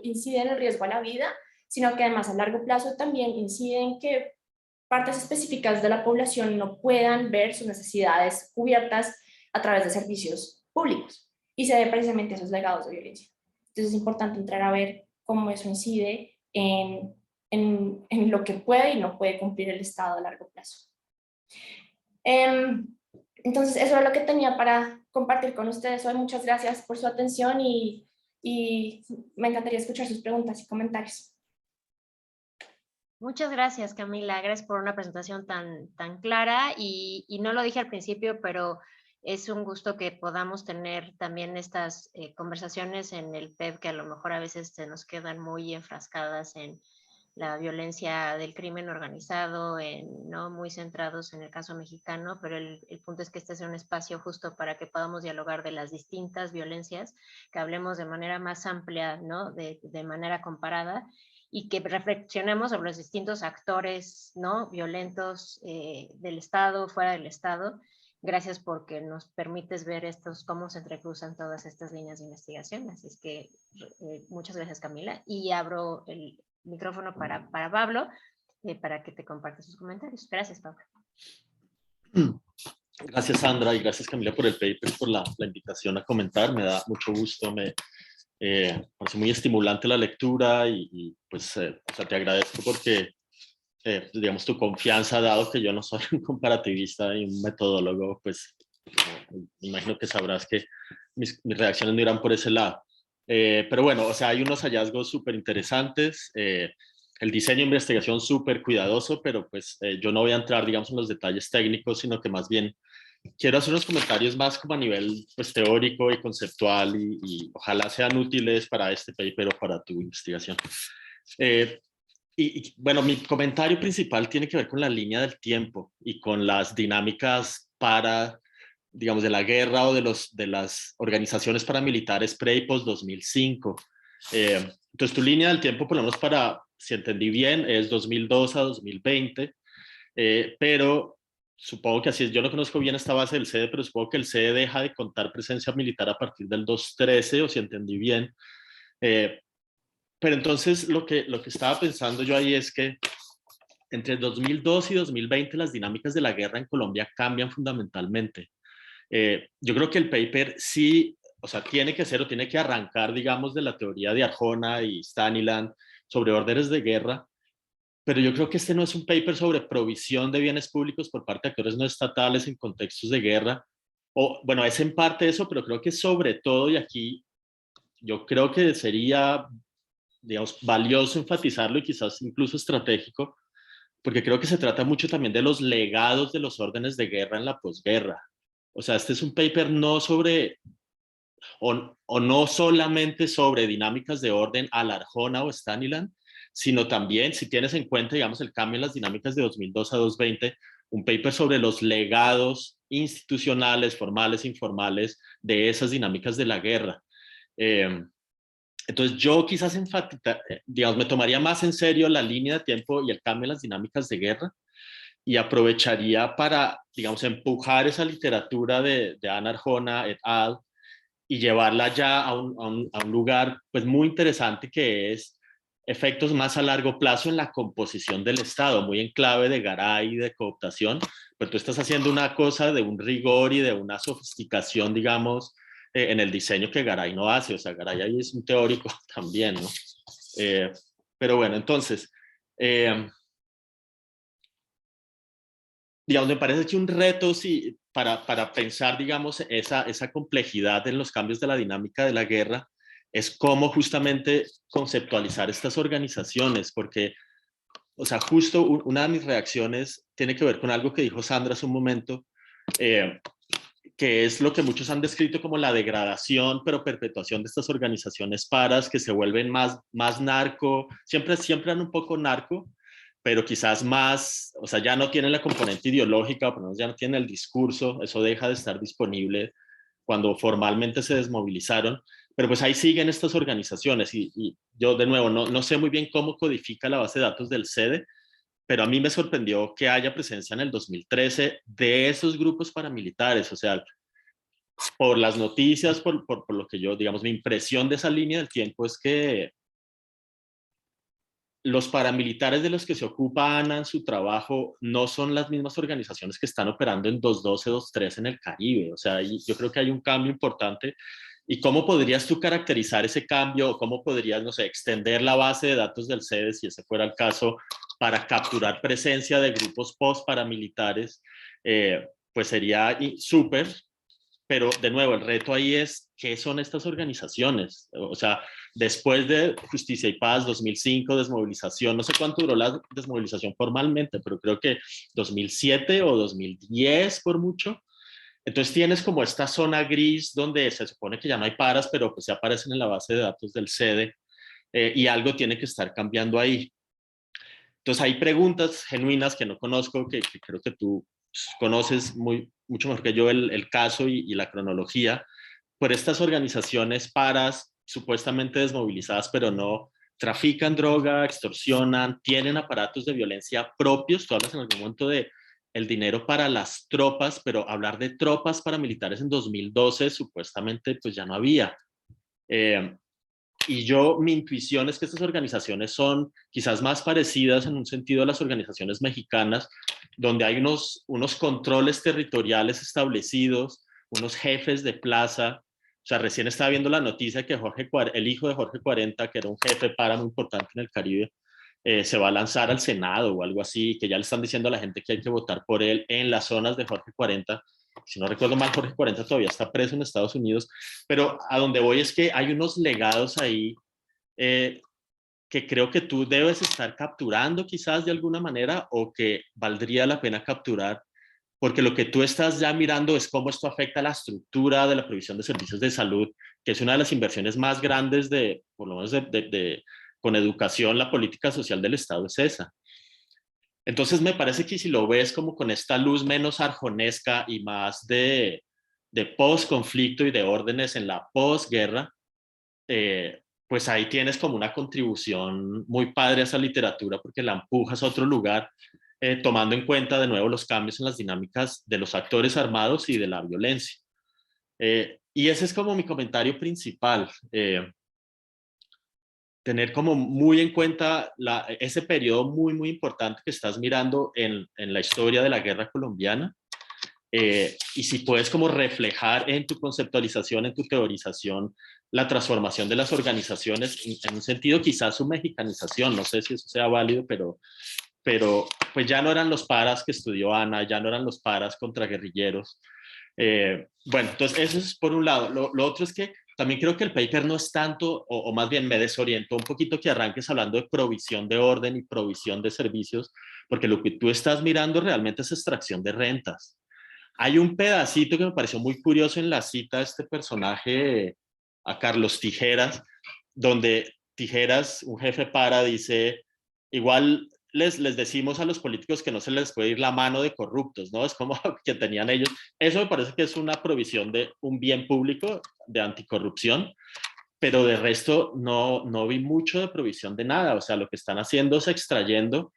incide en el riesgo a la vida, sino que además a largo plazo también incide en que partes específicas de la población no puedan ver sus necesidades cubiertas a través de servicios públicos. y se ve precisamente esos legados de violencia. Entonces es importante entrar a ver cómo eso incide en lo que puede y no puede cumplir el Estado a largo plazo. Entonces eso es lo que tenía para compartir con ustedes hoy. Muchas gracias por su atención y me encantaría escuchar sus preguntas y comentarios. Muchas gracias, Camila. Gracias por una presentación tan clara y no lo dije al principio, pero es un gusto que podamos tener también estas conversaciones en el PEP que a lo mejor a veces se nos quedan muy enfrascadas en la violencia del crimen organizado, ¿no? Muy centrados en el caso mexicano, pero el punto es que este sea un espacio justo para que podamos dialogar de las distintas violencias, que hablemos de manera más amplia, ¿no? De manera comparada, y que reflexionemos sobre los distintos actores, ¿no? Violentos del Estado, fuera del Estado. Gracias porque nos permites ver cómo se entrecruzan todas estas líneas de investigación. Así es que muchas gracias, Camila. Y abro el micrófono para Pablo, para que te comparte sus comentarios. Gracias, Pablo. Gracias, Sandra, y gracias, Camila, por el paper, por la invitación a comentar. Me da mucho gusto, me parece muy estimulante la lectura y pues o sea, te agradezco porque, digamos, tu confianza, dado que yo no soy un comparativista y un metodólogo, pues me imagino que sabrás que mis reacciones no irán por ese lado. Pero bueno, o sea, hay unos hallazgos súper interesantes, el diseño de investigación súper cuidadoso, pero pues yo no voy a entrar, digamos, en los detalles técnicos, sino que más bien quiero hacer unos comentarios más como a nivel pues, teórico y conceptual y ojalá sean útiles para este paper o para tu investigación. Bueno, mi comentario principal tiene que ver con la línea del tiempo y con las dinámicas para, digamos, de la guerra o de las organizaciones paramilitares pre y post 2005. Entonces, tu línea del tiempo, por lo menos para, si entendí bien, es 2002 a 2020, pero supongo que así es. Yo no conozco bien esta base del CEDE, pero supongo que el CEDE deja de contar presencia militar a partir del 2013, o si entendí bien. Pero entonces lo que estaba pensando yo ahí es que entre 2002 y 2020 las dinámicas de la guerra en Colombia cambian fundamentalmente. Yo creo que el paper sí, o sea, tiene que ser o tiene que arrancar, digamos, de la teoría de Arjona y Staniland sobre órdenes de guerra, pero yo creo que este no es un paper sobre provisión de bienes públicos por parte de actores no estatales en contextos de guerra, o bueno, es en parte eso, pero creo que sobre todo, y aquí yo creo que sería, digamos, valioso enfatizarlo y quizás incluso estratégico, porque creo que se trata mucho también de los legados de los órdenes de guerra en la posguerra. O sea, este es un paper no sobre, o no solamente sobre dinámicas de orden a la Arjona o Staniland, sino también, si tienes en cuenta, digamos, el cambio en las dinámicas de 2002 a 2020, un paper sobre los legados institucionales, formales, informales, de esas dinámicas de la guerra. Entonces yo quizás digamos, me tomaría más en serio la línea de tiempo y el cambio en las dinámicas de guerra y aprovecharía para, digamos, empujar esa literatura de Ana Arjona et al. Y llevarla ya a un lugar pues muy interesante que es efectos más a largo plazo en la composición del Estado, muy en clave de Garay y de cooptación, pero tú estás haciendo una cosa de un rigor y de una sofisticación, digamos, en el diseño que Garay no hace. O sea, Garay ahí es un teórico también, ¿no? Pero bueno, entonces, digamos, me parece que un reto sí, para pensar, digamos, esa complejidad en los cambios de la dinámica de la guerra es cómo justamente conceptualizar estas organizaciones, porque, o sea, justo una de mis reacciones tiene que ver con algo que dijo Sandra hace un momento, que es lo que muchos han descrito como la degradación, pero perpetuación de estas organizaciones paras que se vuelven más narco, siempre han un poco narco, pero quizás más, o sea, ya no tienen la componente ideológica, o por lo menos ya no tienen el discurso, eso deja de estar disponible cuando formalmente se desmovilizaron, pero pues ahí siguen estas organizaciones y yo de nuevo no sé muy bien cómo codifica la base de datos del CEDE, pero a mí me sorprendió que haya presencia en el 2013 de esos grupos paramilitares. O sea, por las noticias, por lo que yo, digamos, mi impresión de esa línea del tiempo es que los paramilitares de los que se ocupa Ana en su trabajo no son las mismas organizaciones que están operando en 212, 213 en el Caribe. O sea, yo creo que hay un cambio importante ¿Y cómo podrías tú caracterizar ese cambio? ¿O cómo podrías, no sé, extender la base de datos del CEDE, si ese fuera el caso, para capturar presencia de grupos post-paramilitares? Pues sería súper, pero de nuevo, el reto ahí es, ¿qué son estas organizaciones? O sea, después de Justicia y Paz, 2005, desmovilización, no sé cuánto duró la desmovilización formalmente, pero creo que 2007 o 2010 por mucho. Entonces tienes como esta zona gris donde se supone que ya no hay paras, pero pues se aparecen en la base de datos del CEDE, y algo tiene que estar cambiando ahí. Entonces hay preguntas genuinas que no conozco, que creo que tú conoces mucho mejor que yo el caso y la cronología, por estas organizaciones paras supuestamente desmovilizadas, pero no, trafican droga, extorsionan, tienen aparatos de violencia propios. Tú hablas en algún momento de el dinero para las tropas, pero hablar de tropas paramilitares en 2012 supuestamente pues ya no había. Y mi intuición es que estas organizaciones son quizás más parecidas en un sentido a las organizaciones mexicanas, donde hay unos controles territoriales establecidos, unos jefes de plaza. O sea, recién estaba viendo la noticia que el hijo de Jorge 40, que era un jefe para muy importante en el Caribe, se va a lanzar al Senado o algo así, que ya le están diciendo a la gente que hay que votar por él en las zonas de Jorge 40. Si no recuerdo mal, Jorge 40 todavía está preso en Estados Unidos, pero a donde voy es que hay unos legados ahí, que creo que tú debes estar capturando quizás de alguna manera, o que valdría la pena capturar, porque lo que tú estás ya mirando es cómo esto afecta a la estructura de la provisión de servicios de salud, que es una de las inversiones más grandes por lo menos con educación, la política social del Estado es esa. Entonces me parece que si lo ves como con esta luz menos arjonesca y más de post-conflicto y de órdenes en la posguerra, pues ahí tienes como una contribución muy padre a esa literatura, porque la empujas a otro lugar, tomando en cuenta de nuevo los cambios en las dinámicas de los actores armados y de la violencia. Y ese es como mi comentario principal. Tener como muy en cuenta ese periodo muy, muy importante que estás mirando en la historia de la guerra colombiana, y si puedes como reflejar en tu conceptualización, en tu teorización, la transformación de las organizaciones, en un sentido quizás su mexicanización, no sé si eso sea válido, pero pues ya no eran los paras que estudió Ana, ya no eran los paras contra guerrilleros. Bueno, entonces eso es por un lado. Lo otro es que también creo que el paper no es tanto, o más bien me desorientó un poquito que arranques hablando de provisión de orden y provisión de servicios, porque lo que tú estás mirando realmente es extracción de rentas. Hay un pedacito que me pareció muy curioso en la cita de este personaje, a Carlos Tijeras, donde Tijeras, un jefe para, dice, igual les decimos a los políticos que no se les puede ir la mano de corruptos, ¿no? Es como que tenían ellos. Eso me parece que es una provisión de un bien público, de anticorrupción, pero de resto no vi mucho de provisión de nada. O sea, lo que están haciendo es extrayendo,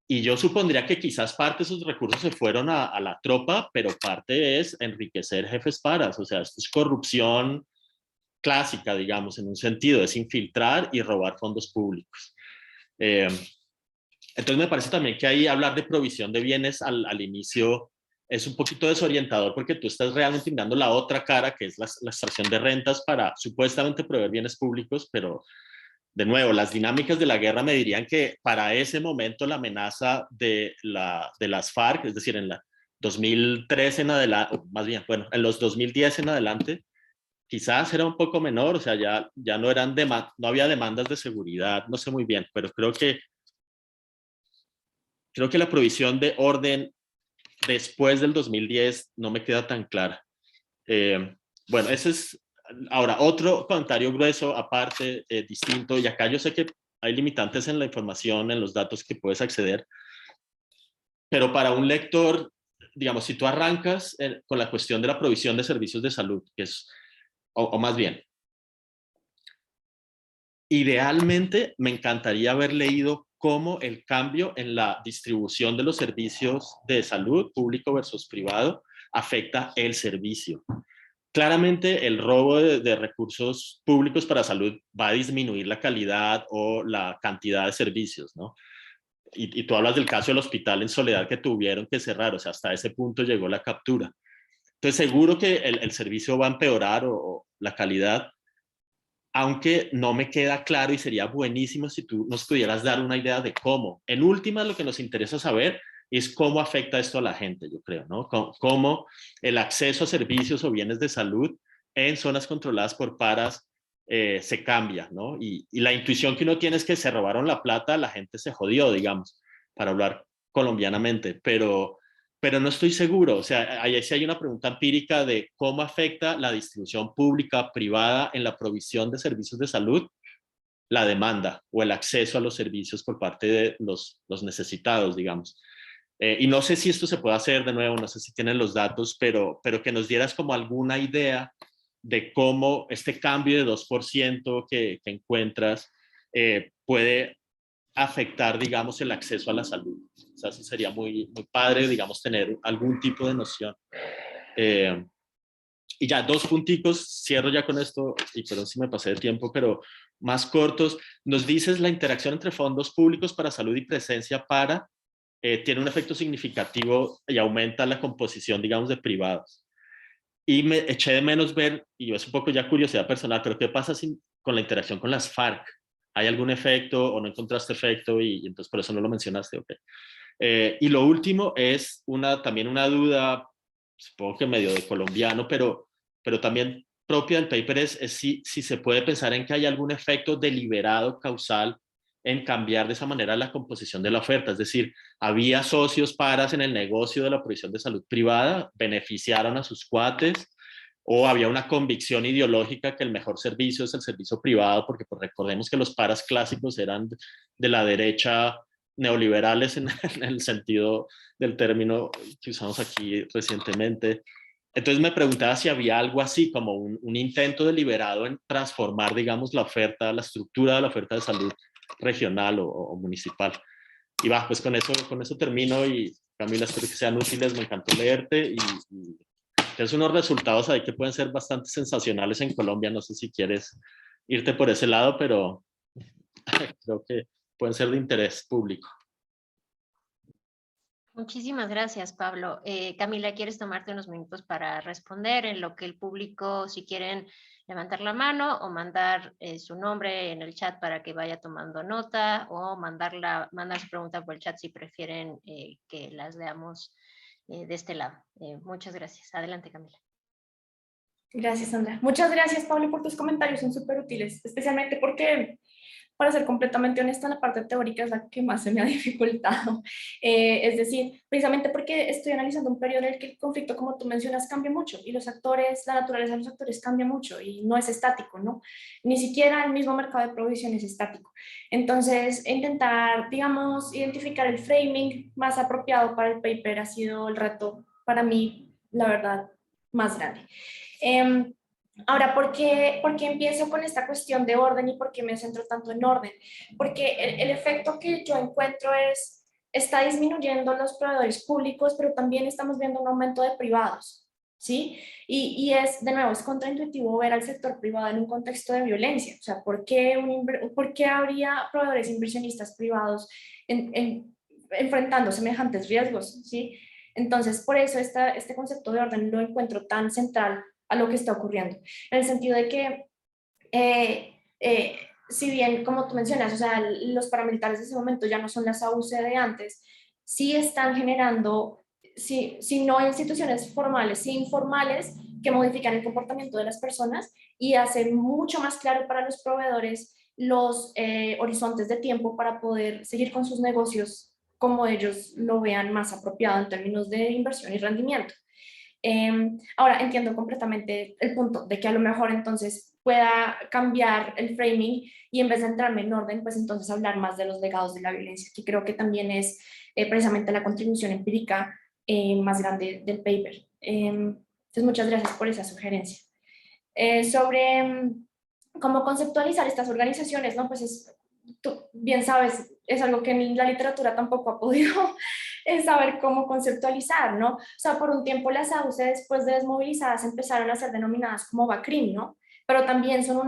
y yo supondría que quizás parte de esos recursos se fueron a la tropa, pero parte es enriquecer jefes paras. O sea, esto es corrupción clásica, digamos, en un sentido, es infiltrar y robar fondos públicos. Entonces me parece también que ahí hablar de provisión de bienes al inicio es un poquito desorientador, porque tú estás realmente mirando la otra cara, que es la extracción de rentas para supuestamente proveer bienes públicos, pero de nuevo, las dinámicas de la guerra me dirían que para ese momento la amenaza de las FARC, es decir, en la 2013 en adelante, más bien, bueno, en los 2010 en adelante, quizás era un poco menor. O sea, ya no había demandas de seguridad, no sé muy bien, pero creo que la provisión de orden después del 2010 no me queda tan clara. Bueno, ese es ahora otro comentario grueso, aparte, distinto, y acá yo sé que hay limitantes en la información, en los datos que puedes acceder, pero para un lector, digamos, si tú arrancas con la cuestión de la provisión de servicios de salud, que es, o más bien, idealmente me encantaría haber leído cómo el cambio en la distribución de los servicios de salud, público versus privado, afecta el servicio. Claramente el robo de recursos públicos para salud va a disminuir la calidad o la cantidad de servicios, ¿no? Y tú hablas del caso del hospital en Soledad que tuvieron que cerrar, o sea, hasta ese punto llegó la captura. Entonces seguro que el servicio va a empeorar o la calidad, aunque no me queda claro y sería buenísimo si tú nos pudieras dar una idea de cómo. En última, lo que nos interesa saber es cómo afecta esto a la gente, yo creo, ¿no? Cómo el acceso a servicios o bienes de salud en zonas controladas por paras se cambia, ¿no? Y la intuición que uno tiene es que se robaron la plata, la gente se jodió, digamos, para hablar colombianamente, pero no estoy seguro. O sea, ahí sí hay una pregunta empírica de cómo afecta la distribución pública, privada en la provisión de servicios de salud, la demanda o el acceso a los servicios por parte de los necesitados, digamos. Y no sé si esto se puede hacer de nuevo, no sé si tienen los datos, pero que nos dieras como alguna idea de cómo este cambio de 2% que encuentras puede afectar, digamos, el acceso a la salud. O sea, sí sería muy, muy padre, digamos, tener algún tipo de noción. Y ya, 2 punticos, cierro ya con esto, y perdón si me pasé de tiempo, pero más cortos. Nos dices la interacción entre fondos públicos para salud y presencia para tiene un efecto significativo y aumenta la composición, digamos, de privados. Y me eché de menos ver, y es un poco ya curiosidad personal, pero ¿qué pasa con la interacción con las FARC? ¿Hay algún efecto o no encontraste efecto y entonces por eso no lo mencionaste? Okay. Y lo último es también una duda, supongo que medio de colombiano, pero también propia del paper es si se puede pensar en que hay algún efecto deliberado causal en cambiar de esa manera la composición de la oferta. Es decir, había socios paras en el negocio de la provisión de salud privada, beneficiaron a sus cuates, o había una convicción ideológica que el mejor servicio es el servicio privado, porque pues, recordemos que los paras clásicos eran de la derecha neoliberales en el sentido del término que usamos aquí recientemente. Entonces me preguntaba si había algo así como un intento deliberado en transformar, digamos, la oferta, la estructura de la oferta de salud regional o municipal. Y va, pues con eso termino y Camila, espero que sean útiles, me encantó leerte y tienes unos resultados ahí que pueden ser bastante sensacionales en Colombia, no sé si quieres irte por ese lado, pero creo que pueden ser de interés público. Muchísimas gracias, Pablo. Camila, ¿quieres tomarte unos minutos para responder en lo que el público, si quieren levantar la mano o mandar su nombre en el chat para que vaya tomando nota o mandar su pregunta por el chat si prefieren que las leamos de este lado? Muchas gracias. Adelante, Camila. Gracias, Sandra. Muchas gracias, Pablo, por tus comentarios, son súper útiles, especialmente porque, para ser completamente honesta, la parte teórica es la que más se me ha dificultado. Es decir, precisamente porque estoy analizando un periodo en el que el conflicto, como tú mencionas, cambia mucho y los actores, la naturaleza de los actores cambia mucho y no es estático, ¿no? Ni siquiera el mismo mercado de provisión es estático. Entonces, intentar, digamos, identificar el framing más apropiado para el paper ha sido el reto para mí, la verdad, más grande. Ahora, ¿por qué empiezo con esta cuestión de orden y por qué me centro tanto en orden? Porque el efecto que yo encuentro está disminuyendo los proveedores públicos, pero también estamos viendo un aumento de privados, ¿sí? Y de nuevo, es contraintuitivo ver al sector privado en un contexto de violencia. O sea, ¿por qué habría proveedores inversionistas privados enfrentando semejantes riesgos, ¿sí? Entonces, por eso este concepto de orden lo encuentro tan central a lo que está ocurriendo, en el sentido de que, si bien, como tú mencionas, o sea, los paramilitares de ese momento ya no son las AUC de antes, sí están generando, si no instituciones formales, sí informales, que modifican el comportamiento de las personas y hacen mucho más claro para los proveedores los horizontes de tiempo para poder seguir con sus negocios como ellos lo vean más apropiado en términos de inversión y rendimiento. Ahora entiendo completamente el punto de que a lo mejor entonces pueda cambiar el framing y en vez de entrarme en orden, pues entonces hablar más de los legados de la violencia, que creo que también es precisamente la contribución empírica más grande del paper. Entonces, muchas gracias por esa sugerencia. Sobre cómo conceptualizar estas organizaciones, ¿no? Pues tú bien sabes, es algo que en la literatura tampoco ha podido saber cómo conceptualizar, ¿no? O sea, por un tiempo las AUC después de desmovilizadas empezaron a ser denominadas como BACRIM, ¿no? Pero también son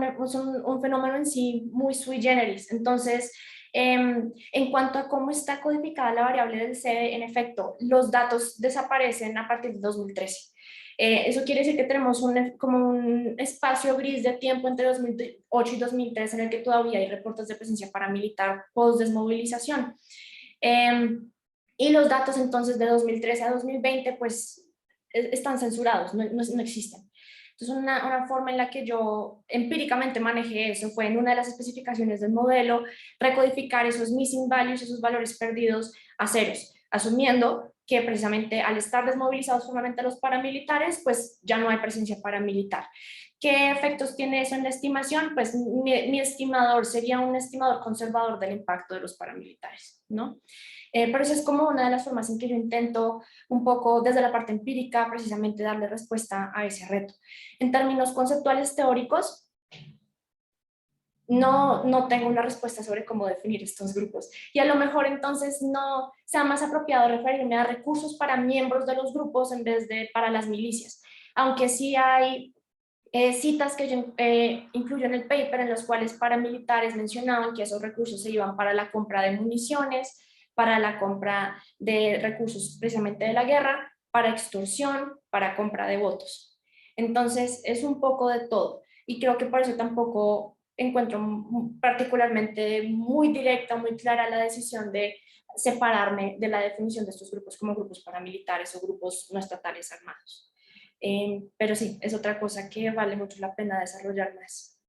un fenómeno en sí muy sui generis. Entonces, en cuanto a cómo está codificada la variable del CEDE, en efecto, los datos desaparecen a partir de 2013. Eso quiere decir que tenemos como un espacio gris de tiempo entre 2008 y 2003 en el que todavía hay reportes de presencia paramilitar post-desmovilización. Y los datos entonces de 2013 a 2020 pues están censurados, no existen. Entonces una forma en la que yo empíricamente manejé eso fue en una de las especificaciones del modelo, recodificar esos missing values, esos valores perdidos a ceros, asumiendo que precisamente al estar desmovilizados formalmente los paramilitares, pues ya no hay presencia paramilitar. ¿Qué efectos tiene eso en la estimación? Pues mi estimador sería un estimador conservador del impacto de los paramilitares, ¿no? Pero eso es como una de las formas en que yo intento un poco desde la parte empírica precisamente darle respuesta a ese reto. En términos conceptuales teóricos, no tengo una respuesta sobre cómo definir estos grupos. Y a lo mejor entonces no sea más apropiado referirme a recursos para miembros de los grupos en vez de para las milicias. Aunque sí hay citas que yo incluyo en el paper en los cuales paramilitares mencionaban que esos recursos se iban para la compra de municiones, para la compra de recursos precisamente de la guerra, para extorsión, para compra de votos. Entonces es un poco de todo y creo que por eso tampoco encuentro particularmente muy directa, muy clara la decisión de separarme de la definición de estos grupos como grupos paramilitares o grupos no estatales armados. Pero sí, es otra cosa que vale mucho la pena desarrollar más.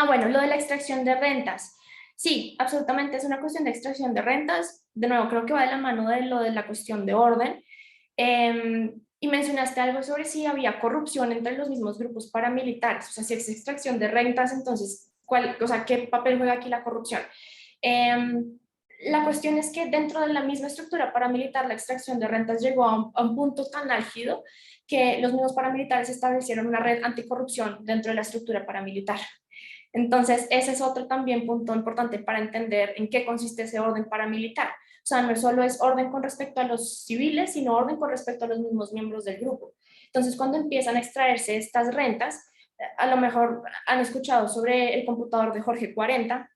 Bueno, lo de la extracción de rentas. Sí, absolutamente es una cuestión de extracción de rentas. De nuevo, creo que va de la mano de lo de la cuestión de orden. Y mencionaste algo sobre si había corrupción entre los mismos grupos paramilitares. O sea, si es extracción de rentas, entonces, ¿qué papel juega aquí la corrupción? La cuestión es que dentro de la misma estructura paramilitar, la extracción de rentas llegó a un punto tan álgido que los mismos paramilitares establecieron una red anticorrupción dentro de la estructura paramilitar. Entonces, ese es otro también punto importante para entender en qué consiste ese orden paramilitar. O sea, no solo es orden con respecto a los civiles, sino orden con respecto a los mismos miembros del grupo. Entonces, cuando empiezan a extraerse estas rentas, a lo mejor han escuchado sobre el computador de Jorge 40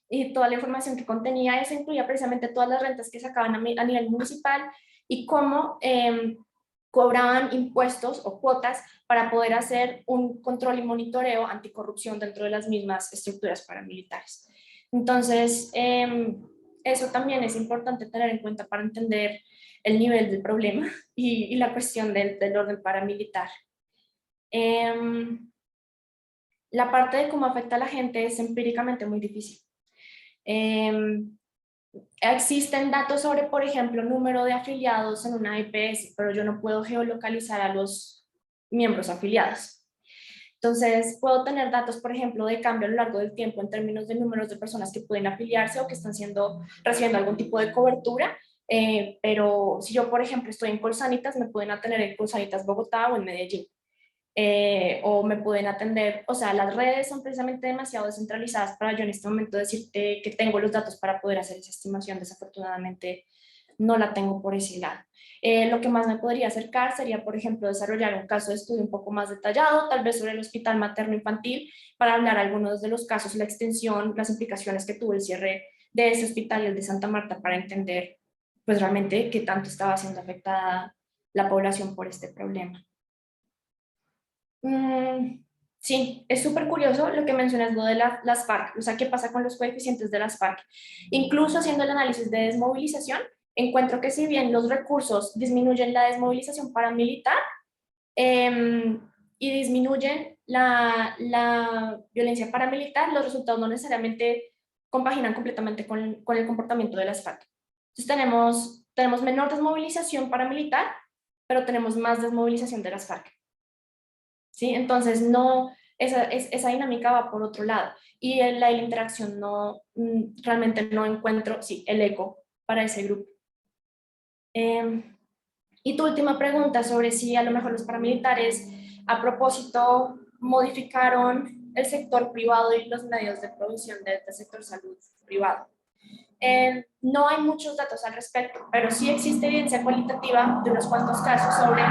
y toda la información que contenía eso incluía precisamente todas las rentas que sacaban a nivel municipal y cómo cobraban impuestos o cuotas para poder hacer un control y monitoreo anticorrupción dentro de las mismas estructuras paramilitares. Entonces, eso también es importante tener en cuenta para entender el nivel del problema y la cuestión del orden paramilitar. La parte de cómo afecta a la gente es empíricamente muy difícil. Existen datos sobre, por ejemplo, número de afiliados en una EPS, pero yo no puedo geolocalizar a los miembros afiliados. Entonces, puedo tener datos, por ejemplo, de cambio a lo largo del tiempo en términos de números de personas que pueden afiliarse o que están recibiendo algún tipo de cobertura, pero si yo, por ejemplo, estoy en Colsanitas, me pueden atender en Colsanitas Bogotá o en Medellín. O me pueden atender, o sea, las redes son precisamente demasiado descentralizadas para yo en este momento decirte que tengo los datos para poder hacer esa estimación. Desafortunadamente no la tengo por ese lado. Lo que más me podría acercar sería, por ejemplo, desarrollar un caso de estudio un poco más detallado, tal vez sobre el hospital materno-infantil, para hablar algunos de los casos, la extensión, las implicaciones que tuvo el cierre de ese hospital y el de Santa Marta para entender, pues realmente qué tanto estaba siendo afectada la población por este problema. Sí, es súper curioso lo que mencionas lo de las FARC, o sea, qué pasa con los coeficientes de las FARC. Incluso haciendo el análisis de desmovilización, encuentro que si bien los recursos disminuyen la desmovilización paramilitar y disminuyen la violencia paramilitar, los resultados no necesariamente compaginan completamente con el comportamiento de las FARC. Entonces tenemos menor desmovilización paramilitar, pero tenemos más desmovilización de las FARC. ¿Sí? Entonces, esa dinámica va por otro lado. Y en la interacción realmente no encuentro, sí, el eco para ese grupo. Y tu última pregunta sobre si a lo mejor los paramilitares a propósito modificaron el sector privado y los medios de provisión del sector salud privado. No hay muchos datos al respecto, pero sí existe evidencia cualitativa de unos cuantos casos sobre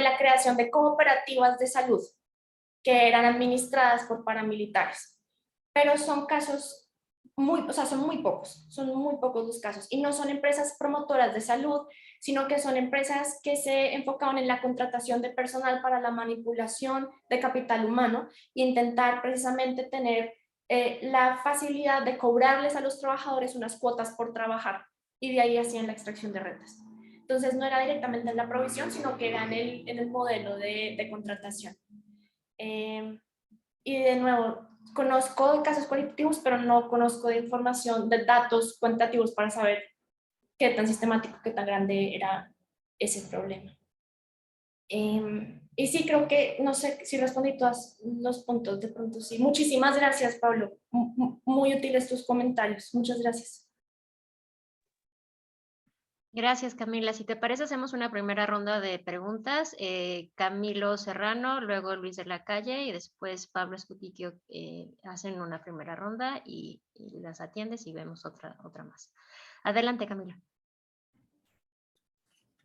la creación de cooperativas de salud que eran administradas por paramilitares. Pero son casos o sea, son muy pocos los casos. Y no son empresas promotoras de salud, sino que son empresas que se enfocaban en la contratación de personal para la manipulación de capital humano e intentar precisamente tener la facilidad de cobrarles a los trabajadores unas cuotas por trabajar, y de ahí hacían la extracción de rentas. Entonces no era directamente en la provisión, sino que era en el modelo de contratación. Y de nuevo, conozco de casos cualitativos, pero no conozco de información, de datos cuantitativos para saber qué tan sistemático, qué tan grande era ese problema. Y sí, creo que, no sé si respondí todos los puntos, de pronto sí. Muchísimas gracias, Pablo. Muy útiles tus comentarios. Muchas gracias. Gracias, Camila. Si te parece, hacemos una primera ronda de preguntas. Camilo Serrano, luego Luis de la Calle y después Pablo Escutiquio hacen una primera ronda y las atiendes y vemos otra más. Adelante, Camilo.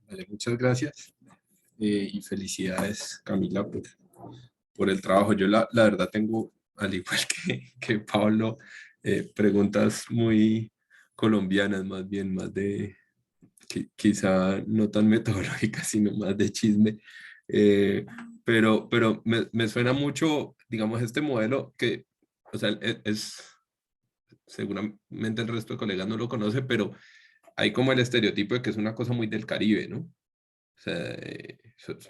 Vale, muchas gracias y felicidades, Camila, por el trabajo. Yo la verdad tengo, al igual que Pablo, preguntas muy colombianas, más bien, más de, quizá no tan metodológicas, sino más de chisme. Pero me suena mucho, digamos, este modelo que, o sea, seguramente el resto de colegas no lo conoce, pero hay como el estereotipo de que es una cosa muy del Caribe, ¿no? O sea,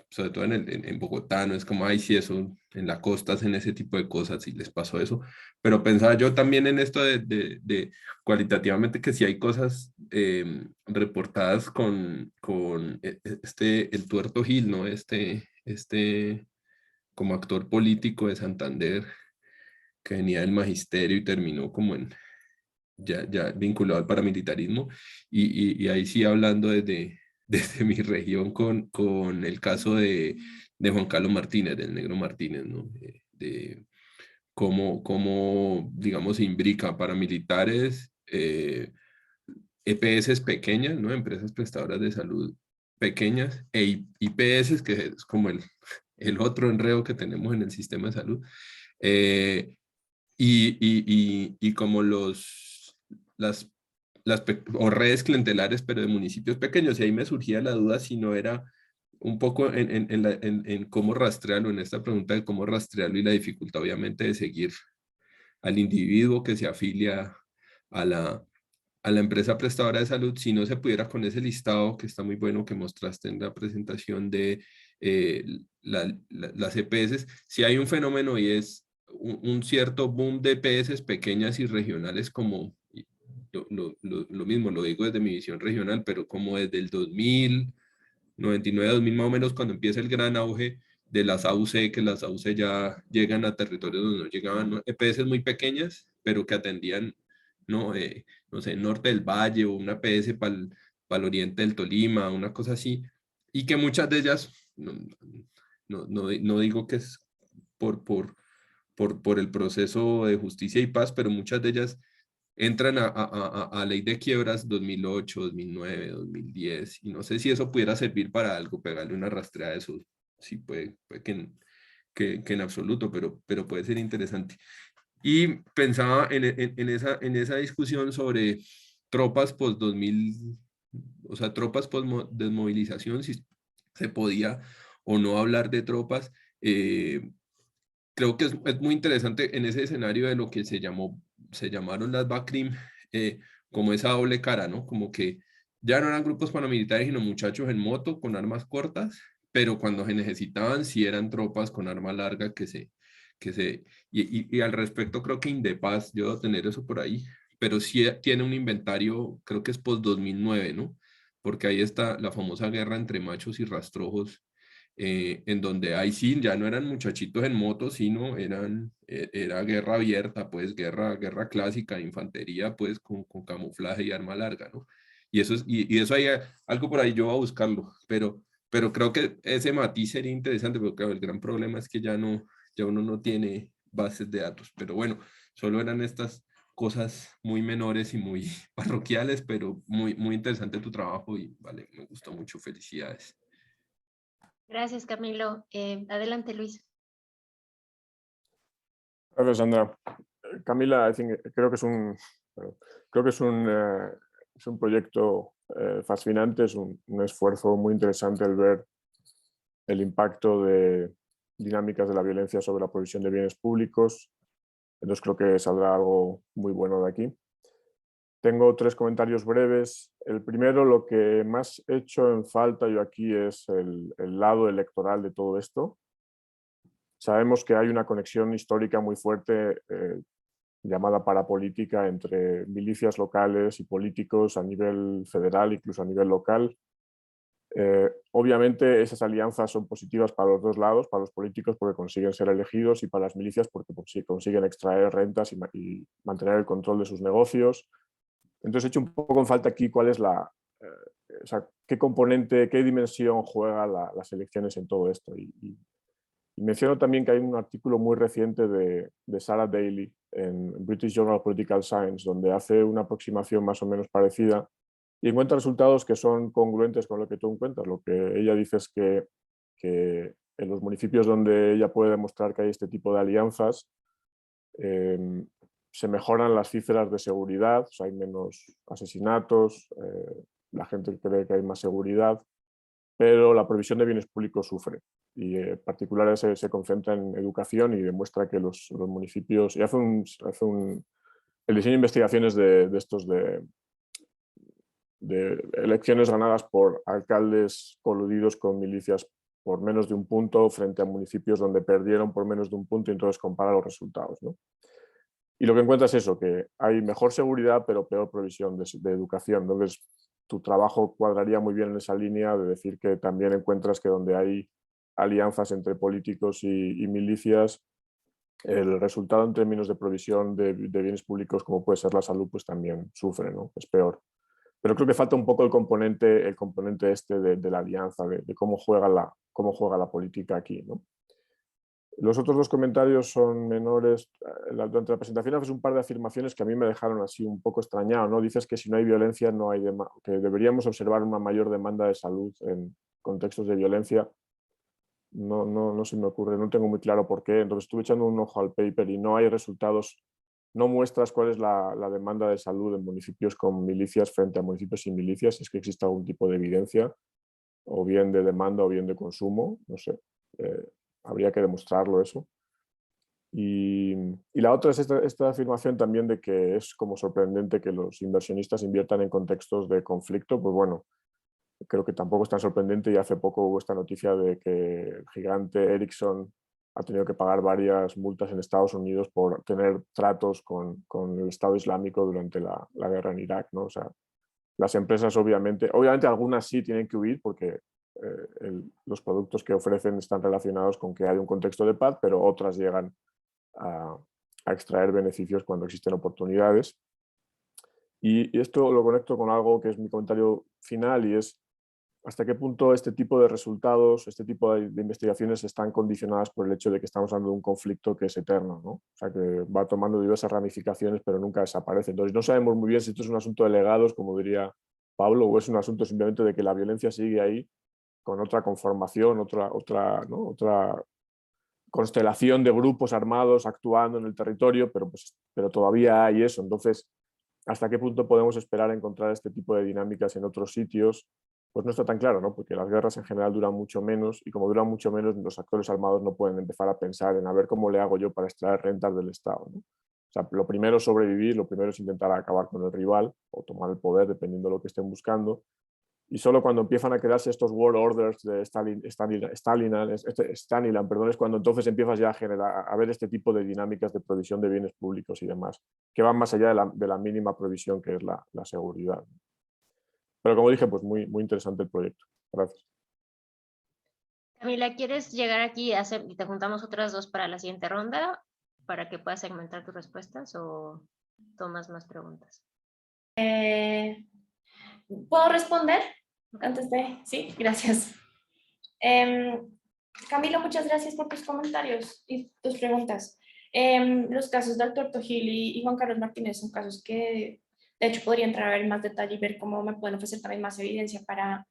sobre todo en Bogotá, no es como, ay, sí, eso, en la costa hacen ese tipo de cosas y les pasó eso. Pero pensaba yo también en esto de cualitativamente que si hay cosas reportadas con el Tuerto Gil, ¿no? Como actor político de Santander, que venía del magisterio y terminó como ya vinculado al paramilitarismo. Y ahí sí hablando desde mi región con el caso de Juan Carlos Martínez, del Negro Martínez, ¿no? De cómo, digamos, se imbrica paramilitares, EPS pequeñas, ¿no? Empresas prestadoras de salud pequeñas, e IPS, que es como el otro enredo que tenemos en el sistema de salud, y como o redes clientelares, pero de municipios pequeños. Y ahí me surgía la duda si no era un poco en cómo rastrearlo, en esta pregunta de cómo rastrearlo y la dificultad, obviamente, de seguir al individuo que se afilia a la empresa prestadora de salud, si no se pudiera con ese listado que está muy bueno que mostraste en la presentación de las EPS, si hay un fenómeno y es un cierto boom de EPS pequeñas y regionales como, lo mismo, lo digo desde mi visión regional, pero como desde el 2000, 99, 2000 más o menos, cuando empieza el gran auge de las AUC, que las AUC ya llegan a territorios donde no llegaban, ¿no? EPS muy pequeñas, pero que atendían, ¿no? No sé, norte del Valle o una EPS para el oriente del Tolima, una cosa así, y que muchas de ellas, no digo que es por el proceso de justicia y paz, pero muchas de ellas entran a ley de quiebras 2008, 2009, 2010, y no sé si eso pudiera servir para algo, pegarle una rastreada de eso, sí puede que en absoluto, pero puede ser interesante. Y pensaba en esa discusión sobre tropas post 2000, o sea, tropas post desmovilización, si se podía o no hablar de tropas. Creo que es muy interesante en ese escenario de lo que se llamaron las BACRIM, como esa doble cara, ¿no? Como que ya no eran grupos paramilitares, sino muchachos en moto con armas cortas, pero cuando se necesitaban, sí eran tropas con arma larga y al respecto creo que Indepaz, yo debo tener eso por ahí, pero sí tiene un inventario, creo que es post 2009, ¿no? Porque ahí está la famosa guerra entre machos y rastrojos, en donde ahí sí ya no eran muchachitos en moto, sino era guerra abierta, pues guerra clásica, infantería, pues con camuflaje y arma larga, ¿no? Y eso hay algo por ahí, yo voy a buscarlo, pero creo que ese matiz sería interesante, porque claro, el gran problema es que ya uno no tiene bases de datos, pero bueno, solo eran estas cosas muy menores y muy parroquiales, pero muy interesante tu trabajo y vale, me gustó mucho, felicidades. Gracias, Camilo. Adelante, Luis. Hola, Sandra. Camila, creo que es un proyecto fascinante, es un esfuerzo muy interesante el ver el impacto de dinámicas de la violencia sobre la provisión de bienes públicos. Entonces creo que saldrá algo muy bueno de aquí. Tengo 3 comentarios breves. El primero, lo que más he hecho en falta yo aquí es el lado electoral de todo esto. Sabemos que hay una conexión histórica muy fuerte llamada parapolítica entre milicias locales y políticos a nivel federal, incluso a nivel local. Obviamente esas alianzas son positivas para los dos lados, para los políticos porque consiguen ser elegidos y para las milicias porque consiguen extraer rentas y mantener el control de sus negocios. Entonces he hecho un poco en falta aquí cuál es o sea, qué componente, qué dimensión juega las elecciones en todo esto. Y menciono también que hay un artículo muy reciente de Sarah Daly en British Journal of Political Science, donde hace una aproximación más o menos parecida y encuentra resultados que son congruentes con lo que tú encuentras. Lo que ella dice es que en los municipios donde ella puede demostrar que hay este tipo de alianzas, se mejoran las cifras de seguridad, o sea, hay menos asesinatos, la gente cree que hay más seguridad, pero la provisión de bienes públicos sufre. Y en particular se concentra en educación y demuestra que los municipios, y el diseño de investigaciones de estos de elecciones ganadas por alcaldes coludidos con milicias por menos de un punto frente a municipios donde perdieron por menos de un punto y entonces compara los resultados, ¿no? Y lo que encuentras es eso, que hay mejor seguridad pero peor provisión de educación. Entonces tu trabajo cuadraría muy bien en esa línea de decir que también encuentras que donde hay alianzas entre políticos y milicias, el resultado en términos de provisión de bienes públicos como puede ser la salud pues también sufre, ¿no? Es peor. Pero creo que falta un poco el componente este de la alianza, de cómo juega la política aquí, ¿no? Los otros 2 comentarios son menores. Durante la presentación haces un par de afirmaciones que a mí me dejaron así un poco extrañado, ¿no? Dices que si no hay violencia no hay que deberíamos observar una mayor demanda de salud en contextos de violencia. No se me ocurre, no tengo muy claro por qué. Entonces estuve echando un ojo al paper y no hay resultados, no muestras cuál es la demanda de salud en municipios con milicias frente a municipios sin milicias, si es que existe algún tipo de evidencia, o bien de demanda o bien de consumo, no sé. Habría que demostrarlo eso. Y la otra es esta afirmación también de que es como sorprendente que los inversionistas inviertan en contextos de conflicto. Pues bueno, creo que tampoco es tan sorprendente y hace poco hubo esta noticia de que el gigante Ericsson ha tenido que pagar varias multas en Estados Unidos por tener tratos con el Estado Islámico durante la guerra en Irak, ¿no? O sea, las empresas obviamente algunas sí tienen que huir porque los productos que ofrecen están relacionados con que hay un contexto de paz, pero otras llegan a extraer beneficios cuando existen oportunidades. Y esto lo conecto con algo que es mi comentario final y es hasta qué punto este tipo de resultados, este tipo de investigaciones están condicionadas por el hecho de que estamos hablando de un conflicto que es eterno, ¿no? O sea, que va tomando diversas ramificaciones pero nunca desaparece. Entonces no sabemos muy bien si esto es un asunto de legados, como diría Pablo, o es un asunto simplemente de que la violencia sigue ahí con otra conformación, otra constelación de grupos armados actuando en el territorio, pero todavía hay eso. Entonces, ¿hasta qué punto podemos esperar encontrar este tipo de dinámicas en otros sitios? Pues no está tan claro, ¿no? Porque las guerras en general duran mucho menos y como duran mucho menos, los actores armados no pueden empezar a pensar en a ver cómo le hago yo para extraer rentas del Estado, ¿no? O sea, lo primero es sobrevivir, lo primero es intentar acabar con el rival o tomar el poder, dependiendo de lo que estén buscando. Y solo cuando empiezan a crearse estos world orders de Stalinan, es cuando entonces empiezas ya a ver este tipo de dinámicas de provisión de bienes públicos y demás, que van más allá de la mínima provisión que es la seguridad. Pero como dije, pues muy, muy interesante el proyecto. Gracias. Camila, ¿quieres llegar aquí y te juntamos otras 2 para la siguiente ronda para que puedas segmentar tus respuestas o tomas más preguntas? ¿Puedo responder antes de...? Sí, gracias. Camilo, muchas gracias por tus comentarios y tus preguntas. Los casos del Dr. Gil y Juan Carlos Martínez son casos que, de hecho, podría entrar a ver más detalle y ver cómo me pueden ofrecer también más evidencia para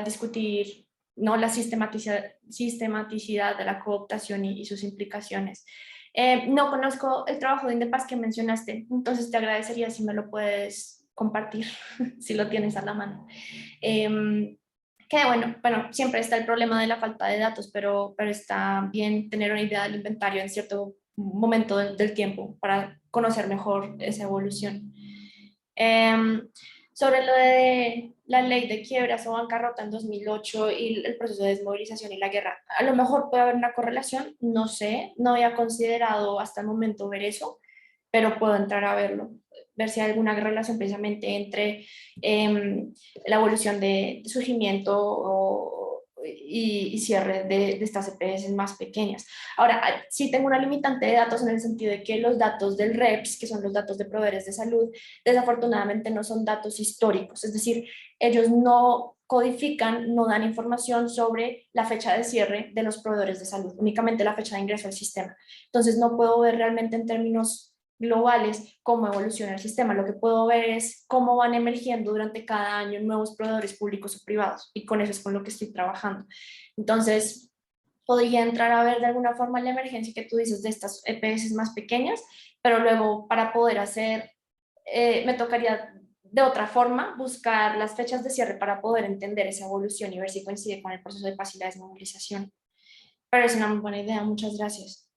discutir, ¿no?, la sistematicidad de la cooptación y sus implicaciones. No conozco el trabajo de Indepaz que mencionaste, entonces te agradecería si me lo puedes compartir, si lo tienes a la mano. Que bueno, siempre está el problema de la falta de datos, pero está bien tener una idea del inventario en cierto momento del tiempo para conocer mejor esa evolución. Sobre lo de la ley de quiebras o bancarrota en 2008 y el proceso de desmovilización y la guerra, a lo mejor puede haber una correlación, no sé, no había considerado hasta el momento ver eso, pero puedo entrar a verlo, ver si hay alguna relación precisamente entre la evolución de surgimiento y cierre de estas EPS más pequeñas. Ahora, sí tengo una limitante de datos en el sentido de que los datos del REPS, que son los datos de proveedores de salud, desafortunadamente no son datos históricos, es decir, ellos no codifican, no dan información sobre la fecha de cierre de los proveedores de salud, únicamente la fecha de ingreso al sistema. Entonces no puedo ver realmente en términos globales cómo evoluciona el sistema. Lo que puedo ver es cómo van emergiendo durante cada año nuevos proveedores públicos o privados, y con eso es con lo que estoy trabajando. Entonces, podría entrar a ver de alguna forma la emergencia que tú dices de estas EPS más pequeñas, pero luego para poder hacer, me tocaría de otra forma buscar las fechas de cierre para poder entender esa evolución y ver si coincide con el proceso de paz y la desmovilización. Pero es una muy buena idea, muchas gracias.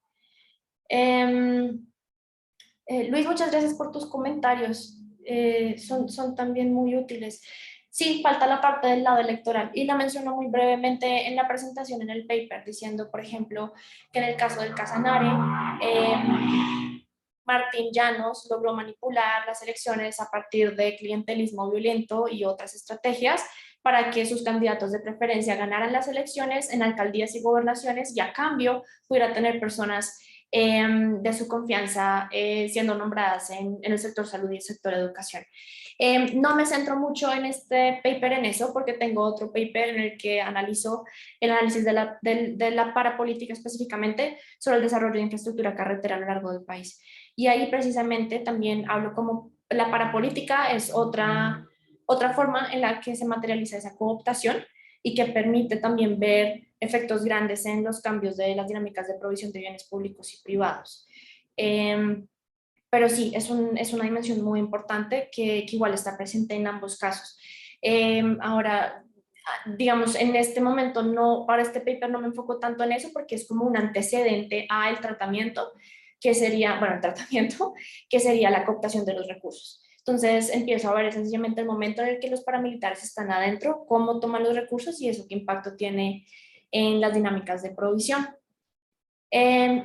Luis, muchas gracias por tus comentarios, son también muy útiles. Sí, falta la parte del lado electoral y la menciono muy brevemente en la presentación en el paper, diciendo, por ejemplo, que en el caso del Casanare, Martín Llanos logró manipular las elecciones a partir de clientelismo violento y otras estrategias para que sus candidatos de preferencia ganaran las elecciones en alcaldías y gobernaciones y a cambio pudiera tener personas de su confianza siendo nombradas en el sector salud y el sector educación. No me centro mucho en este paper en eso porque tengo otro paper en el que analizo el análisis de la parapolítica específicamente sobre el desarrollo de infraestructura carretera a lo largo del país. Y ahí precisamente también hablo como la parapolítica es otra forma en la que se materializa esa cooptación y que permite también ver efectos grandes en los cambios de las dinámicas de provisión de bienes públicos y privados. Pero sí, es una dimensión muy importante que igual está presente en ambos casos. Ahora, digamos, en este momento, para este paper no me enfoco tanto en eso porque es como un antecedente al tratamiento, que sería, bueno, el tratamiento, que sería la cooptación de los recursos. Entonces empiezo a ver sencillamente el momento en el que los paramilitares están adentro, cómo toman los recursos y eso qué impacto tiene en las dinámicas de provisión.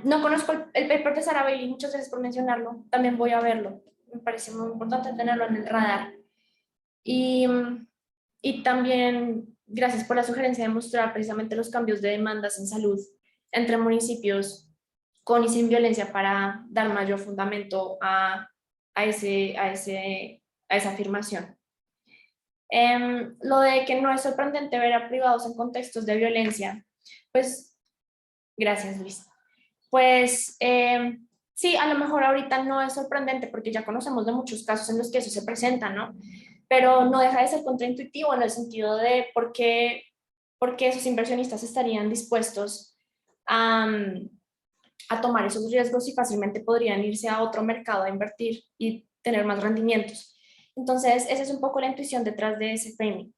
No conozco el paper de Sara Bailey, muchas gracias por mencionarlo, también voy a verlo, me parece muy importante tenerlo en el radar. Y también gracias por la sugerencia de mostrar precisamente los cambios de demandas en salud entre municipios con y sin violencia para dar mayor fundamento a esa afirmación. Lo de que no es sorprendente ver a privados en contextos de violencia, pues gracias Luis. Pues sí, a lo mejor ahorita no es sorprendente porque ya conocemos de muchos casos en los que eso se presenta, ¿no? Pero no deja de ser contraintuitivo en el sentido de por qué esos inversionistas estarían dispuestos a tomar esos riesgos y fácilmente podrían irse a otro mercado a invertir y tener más rendimientos. Entonces, esa es un poco la intuición detrás de ese framing.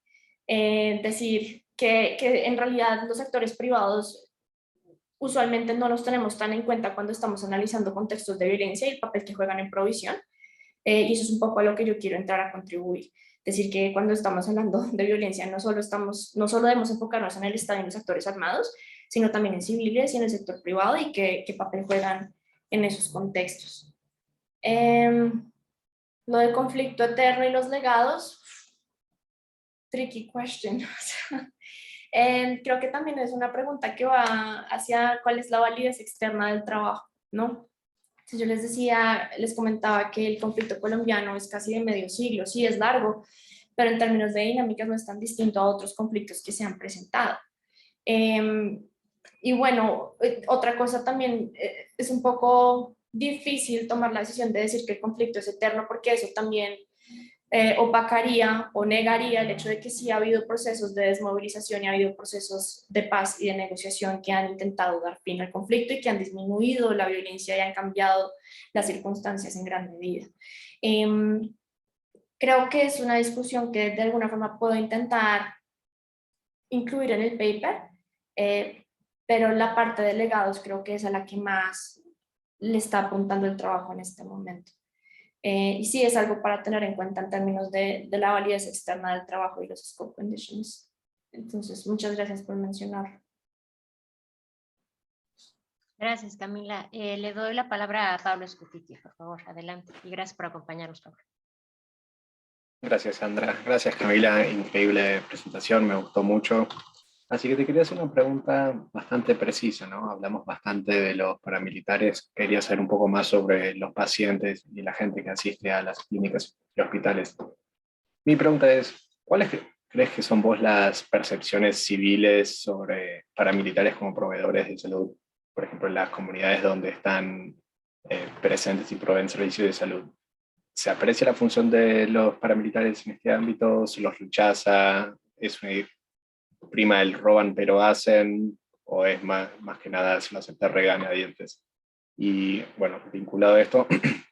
Decir que en realidad los sectores privados usualmente no los tenemos tan en cuenta cuando estamos analizando contextos de violencia y el papel que juegan en provisión. Y eso es un poco a lo que yo quiero entrar a contribuir. Decir que cuando estamos hablando de violencia no solo debemos enfocarnos en el Estado y en los actores armados, sino también en civiles y en el sector privado y qué papel juegan en esos contextos. Lo del conflicto eterno y los legados, tricky question. Creo que también es una pregunta que va hacia cuál es la validez externa del trabajo, ¿no? Si yo les comentaba que el conflicto colombiano es casi de medio siglo, sí es largo, pero en términos de dinámicas no es tan distinto a otros conflictos que se han presentado. Y bueno, otra cosa también, es un poco difícil tomar la decisión de decir que el conflicto es eterno, porque eso también opacaría o negaría el hecho de que sí ha habido procesos de desmovilización y ha habido procesos de paz y de negociación que han intentado dar fin al conflicto y que han disminuido la violencia y han cambiado las circunstancias en gran medida. Creo que es una discusión que de alguna forma puedo intentar incluir en el paper, pero la parte de legados creo que es a la que más le está apuntando el trabajo en este momento. Y sí es algo para tener en cuenta en términos de la validez externa del trabajo y los scope conditions. Entonces, muchas gracias por mencionarlo. Gracias, Camila. Le doy la palabra a Pablo Scuffitti, por favor, adelante. Y gracias por acompañarnos, Pablo. Gracias, Sandra. Gracias, Camila. Increíble presentación, me gustó mucho. Así que te quería hacer una pregunta bastante precisa, ¿no? Hablamos bastante de los paramilitares. Quería saber un poco más sobre los pacientes y la gente que asiste a las clínicas y hospitales. Mi pregunta es, ¿cuáles crees que son vos las percepciones civiles sobre paramilitares como proveedores de salud? Por ejemplo, en las comunidades donde están presentes y proveen servicios de salud. ¿Se aprecia la función de los paramilitares en este ámbito? ¿Se los rechaza? ¿Es una prima el roban pero hacen? ¿O es más que nada se lo acepta regañadientes? Y bueno, vinculado a esto,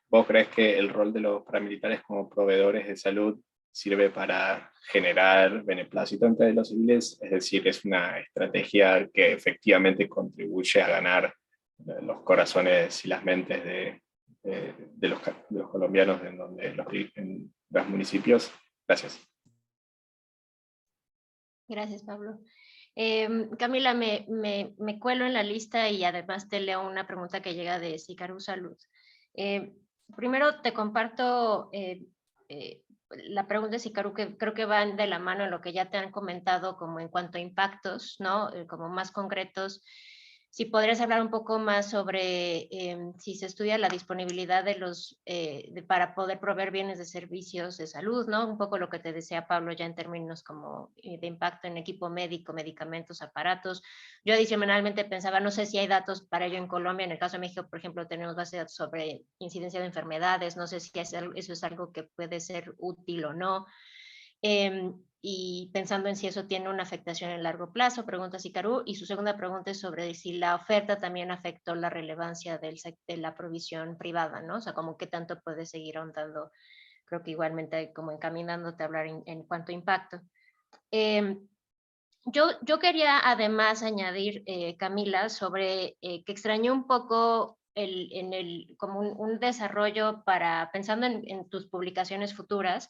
¿vos crees que el rol de los paramilitares como proveedores de salud sirve para generar beneplácito entre los civiles? Es decir, ¿es una estrategia que efectivamente contribuye a ganar los corazones y las mentes de los colombianos en los municipios? Gracias. Gracias, Pablo. Camila, me cuelo en la lista y además te leo una pregunta que llega de Sicaru Salud. Primero te comparto la pregunta de Sicaru, que creo que van de la mano en lo que ya te han comentado como en cuanto a impactos, ¿no? Como más concretos. Si podrías hablar un poco más sobre si se estudia la disponibilidad de para poder proveer bienes de servicios de salud, ¿no? Un poco lo que te decía Pablo ya en términos como de impacto en equipo médico, medicamentos, aparatos. Yo adicionalmente pensaba, no sé si hay datos para ello en Colombia. En el caso de México, por ejemplo, tenemos base de datos sobre incidencia de enfermedades. No sé si eso es algo que puede ser útil o no. Y pensando en si eso tiene una afectación en largo plazo, pregunta Sicaru, y su segunda pregunta es sobre si la oferta también afectó la relevancia de la provisión privada, ¿no? O sea, como qué tanto puede seguir ahondando, creo que igualmente como encaminándote a hablar en cuanto a impacto. Yo quería además añadir, Camila, sobre que extrañé un poco como un desarrollo pensando en tus publicaciones futuras,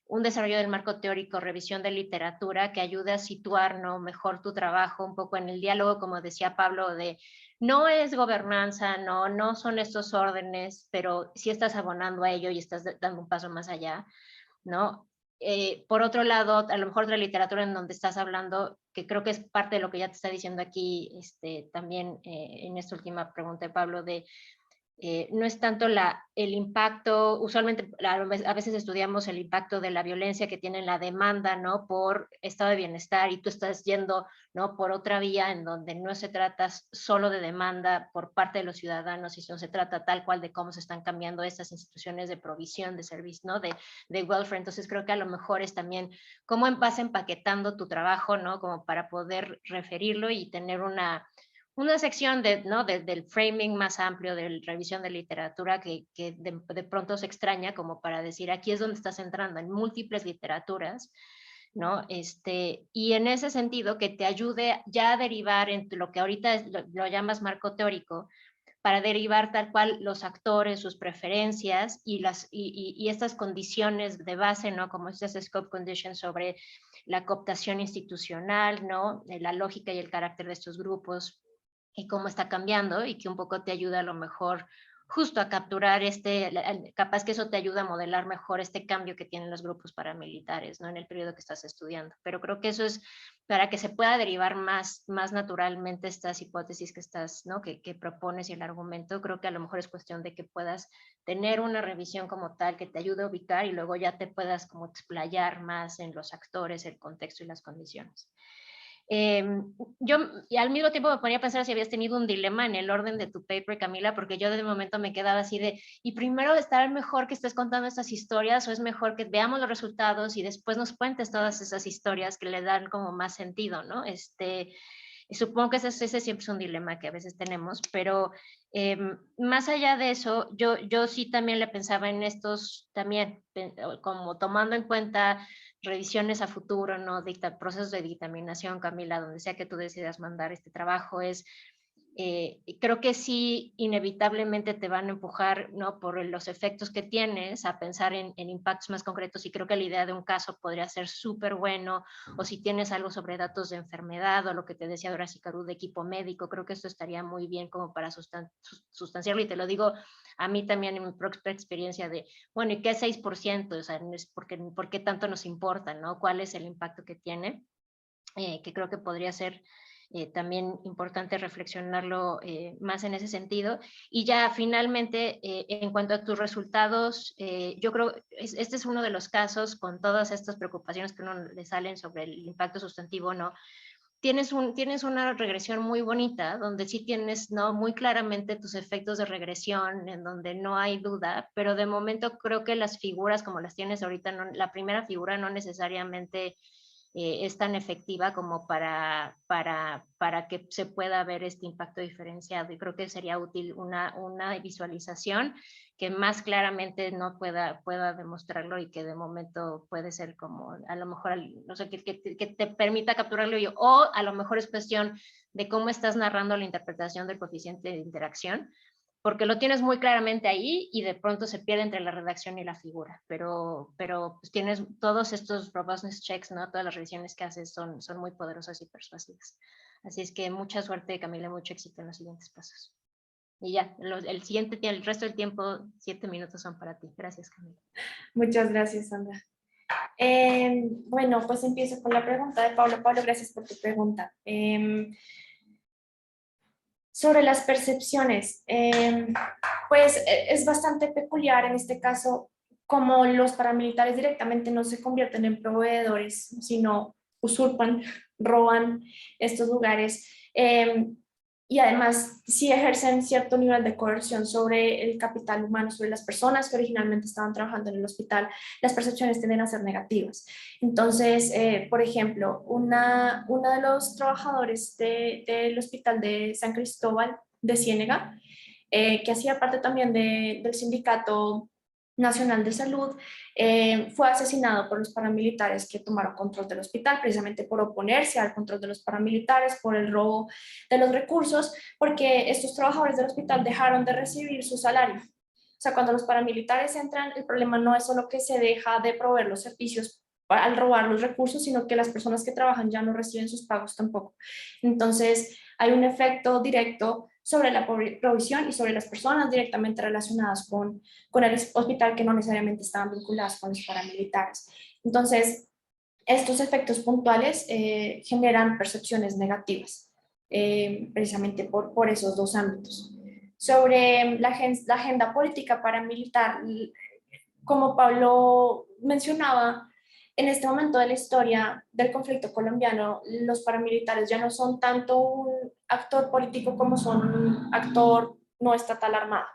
un desarrollo del marco teórico, revisión de literatura que ayude a situar, ¿no?, mejor tu trabajo un poco en el diálogo, como decía Pablo, de no es gobernanza, no son estos órdenes, pero sí estás abonando a ello y estás dando un paso más allá, ¿no? Por otro lado, a lo mejor otra literatura en donde estás hablando, que creo que es parte de lo que ya te está diciendo aquí también en esta última pregunta de Pablo, de no es tanto el impacto, usualmente a veces estudiamos el impacto de la violencia que tiene la demanda, ¿no?, por estado de bienestar, y tú estás yendo, ¿no?, por otra vía en donde no se trata solo de demanda por parte de los ciudadanos, sino se trata tal cual de cómo se están cambiando estas instituciones de provisión de servicio, ¿no?, de welfare. Entonces creo que a lo mejor es también cómo vas empaquetando tu trabajo, ¿no?, como para poder referirlo y tener una sección del framing más amplio de revisión de literatura que de pronto se extraña, como para decir, aquí es donde estás entrando en múltiples literaturas, ¿no? Y en ese sentido que te ayude ya a derivar en lo que ahorita lo llamas marco teórico, para derivar tal cual los actores, sus preferencias y estas condiciones de base, ¿no?, como estas scope conditions sobre la cooptación institucional, ¿no?, la lógica y el carácter de estos grupos, y cómo está cambiando, y que un poco te ayuda a lo mejor justo a capturar capaz que eso te ayuda a modelar mejor este cambio que tienen los grupos paramilitares, ¿no?, en el periodo que estás estudiando. Pero creo que eso es para que se pueda derivar más naturalmente estas hipótesis que estás, ¿no?, que propones y el argumento. Creo que a lo mejor es cuestión de que puedas tener una revisión como tal que te ayude a ubicar y luego ya te puedas como explayar más en los actores, el contexto y las condiciones. Yo y al mismo tiempo me ponía a pensar si habías tenido un dilema en el orden de tu paper, Camila, porque yo de momento me quedaba así de, y primero estar mejor que estés contando estas historias, o es mejor que veamos los resultados y después nos cuentes todas esas historias que le dan como más sentido, ¿no? Supongo que ese siempre es un dilema que a veces tenemos, pero más allá de eso, yo sí también le pensaba en estos, también como tomando en cuenta revisiones a futuro, ¿no? Procesos de dictaminación, Camila, donde sea que tú decidas mandar este trabajo, creo que sí, inevitablemente te van a empujar, ¿no? Por los efectos que tienes a pensar en impactos más concretos, y creo que la idea de un caso podría ser súper bueno, o si tienes algo sobre datos de enfermedad, o lo que te decía Horacio Caru de equipo médico, creo que esto estaría muy bien como para sustanciarlo, y te lo digo a mí también en mi propia experiencia de, bueno, ¿y qué 6%? O sea, ¿por qué tanto nos importa, ¿no? ¿Cuál es el impacto que tiene? Que creo que podría ser también importante reflexionarlo más en ese sentido. Y ya finalmente, en cuanto a tus resultados, yo creo este es uno de los casos con todas estas preocupaciones que uno le salen sobre el impacto sustantivo, ¿no? Tienes una regresión muy bonita, donde sí tienes, ¿no? Muy claramente tus efectos de regresión, en donde no hay duda, pero de momento creo que las figuras como las tienes ahorita, no, la primera figura no necesariamente es tan efectiva como para que se pueda ver este impacto diferenciado. Y creo que sería útil una visualización que más claramente no pueda demostrarlo, y que de momento puede ser como, a lo mejor, no sé, que te permita capturarlo yo, o a lo mejor es cuestión de cómo estás narrando la interpretación del coeficiente de interacción, porque lo tienes muy claramente ahí y de pronto se pierde entre la redacción y la figura, pero pues tienes todos estos robustness checks, ¿no? Todas las revisiones que haces son muy poderosas y persuasivas. Así es que mucha suerte, Camila, mucho éxito en los siguientes pasos. Y ya, el resto del tiempo, 7 minutos son para ti. Gracias, Camila. Muchas gracias, Sandra. Bueno, pues empiezo con la pregunta de Pablo. Pablo, gracias por tu pregunta. Sobre las percepciones, pues es bastante peculiar en este caso como los paramilitares directamente no se convierten en proveedores, sino usurpan, roban estos lugares. Y además sí ejercen cierto nivel de coerción sobre el capital humano, sobre las personas que originalmente estaban trabajando en el hospital. Las percepciones tienden a ser negativas. Entonces, por ejemplo, una de los trabajadores del hospital de San Cristóbal de Ciénega, que hacía parte también del Sindicato Nacional de Salud, fue asesinado por los paramilitares que tomaron control del hospital, precisamente por oponerse al control de los paramilitares, por el robo de los recursos, porque estos trabajadores del hospital dejaron de recibir su salario. O sea, cuando los paramilitares entran, el problema no es solo que se deja de proveer los servicios al robar los recursos, sino que las personas que trabajan ya no reciben sus pagos tampoco. Entonces, hay un efecto directo sobre la provisión y sobre las personas directamente relacionadas con el hospital, que no necesariamente estaban vinculadas con los paramilitares. Entonces, estos efectos puntuales generan percepciones negativas, precisamente por esos dos ámbitos. Sobre la agenda política paramilitar, como Pablo mencionaba, en este momento de la historia del conflicto colombiano, los paramilitares ya no son tanto un actor político como son un actor no estatal armado.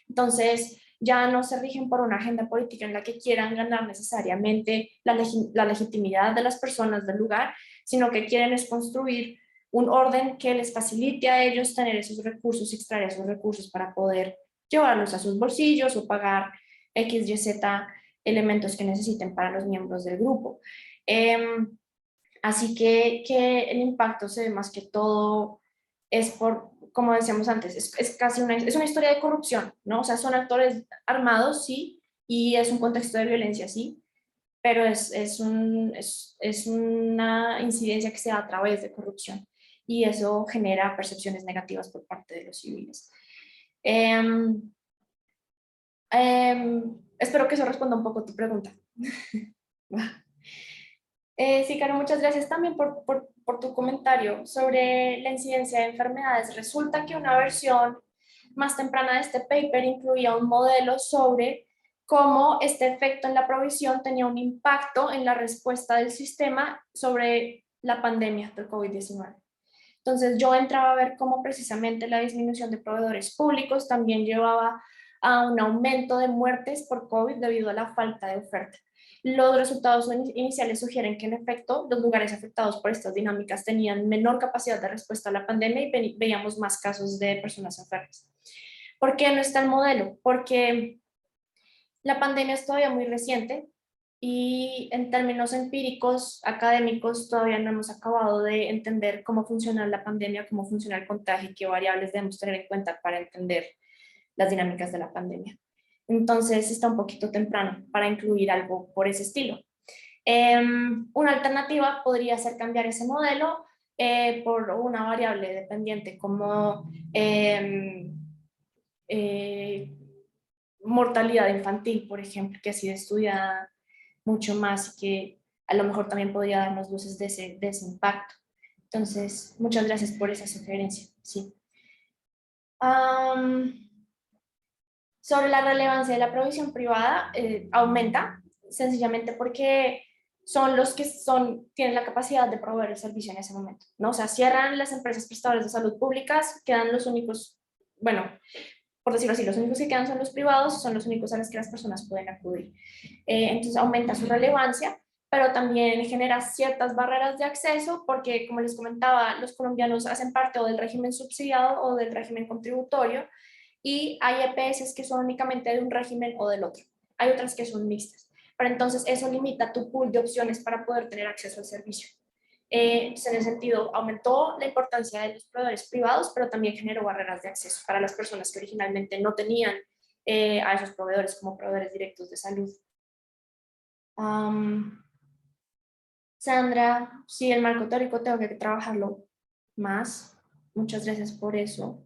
Entonces, ya no se rigen por una agenda política en la que quieran ganar necesariamente la legitimidad de las personas del lugar, sino que quieren es construir un orden que les facilite a ellos tener esos recursos, extraer esos recursos para poder llevarlos a sus bolsillos o pagar X, Y, Z elementos que necesiten para los miembros del grupo. Así que el impacto se ve más que todo es por, como decíamos antes, es casi una historia de corrupción, ¿no? O sea, son actores armados, sí, y es un contexto de violencia, sí, pero es una incidencia que se da a través de corrupción, y eso genera percepciones negativas por parte de los civiles. Espero que eso responda un poco a tu pregunta. Sí, Caro, muchas gracias también por tu comentario sobre la incidencia de enfermedades. Resulta que una versión más temprana de este paper incluía un modelo sobre cómo este efecto en la provisión tenía un impacto en la respuesta del sistema sobre la pandemia del COVID-19. Entonces yo entraba a ver cómo precisamente la disminución de proveedores públicos también llevaba a un aumento de muertes por COVID debido a la falta de oferta. Los resultados iniciales sugieren que en efecto los lugares afectados por estas dinámicas tenían menor capacidad de respuesta a la pandemia y veíamos más casos de personas enfermas. ¿Por qué no está el modelo? Porque la pandemia es todavía muy reciente y en términos empíricos, académicos, todavía no hemos acabado de entender cómo funciona la pandemia, cómo funciona el contagio y qué variables debemos tener en cuenta para entender las dinámicas de la pandemia. Entonces está un poquito temprano para incluir algo por ese estilo. Una alternativa podría ser cambiar ese modelo por una variable dependiente como mortalidad infantil, por ejemplo, que ha sido estudiada mucho más y que a lo mejor también podría darnos luces de ese impacto. Entonces, muchas gracias por esa sugerencia. Sí. Sobre la relevancia de la provisión privada, aumenta sencillamente porque son los que tienen la capacidad de proveer el servicio en ese momento, ¿no? O sea, cierran las empresas prestadoras de salud públicas, quedan los únicos, bueno, por decirlo así, los únicos que quedan son los privados, son los únicos a los que las personas pueden acudir. Entonces aumenta su relevancia, pero también genera ciertas barreras de acceso porque, como les comentaba, los colombianos hacen parte o del régimen subsidiado o del régimen contributorio y hay EPS que son únicamente de un régimen o del otro. Hay otras que son mixtas, pero entonces eso limita tu pool de opciones para poder tener acceso al servicio. Entonces, en ese sentido, aumentó la importancia de los proveedores privados, pero también generó barreras de acceso para las personas que originalmente no tenían a esos proveedores como proveedores directos de salud. Sandra, sí, el marco teórico tengo que trabajarlo más. Muchas gracias por eso.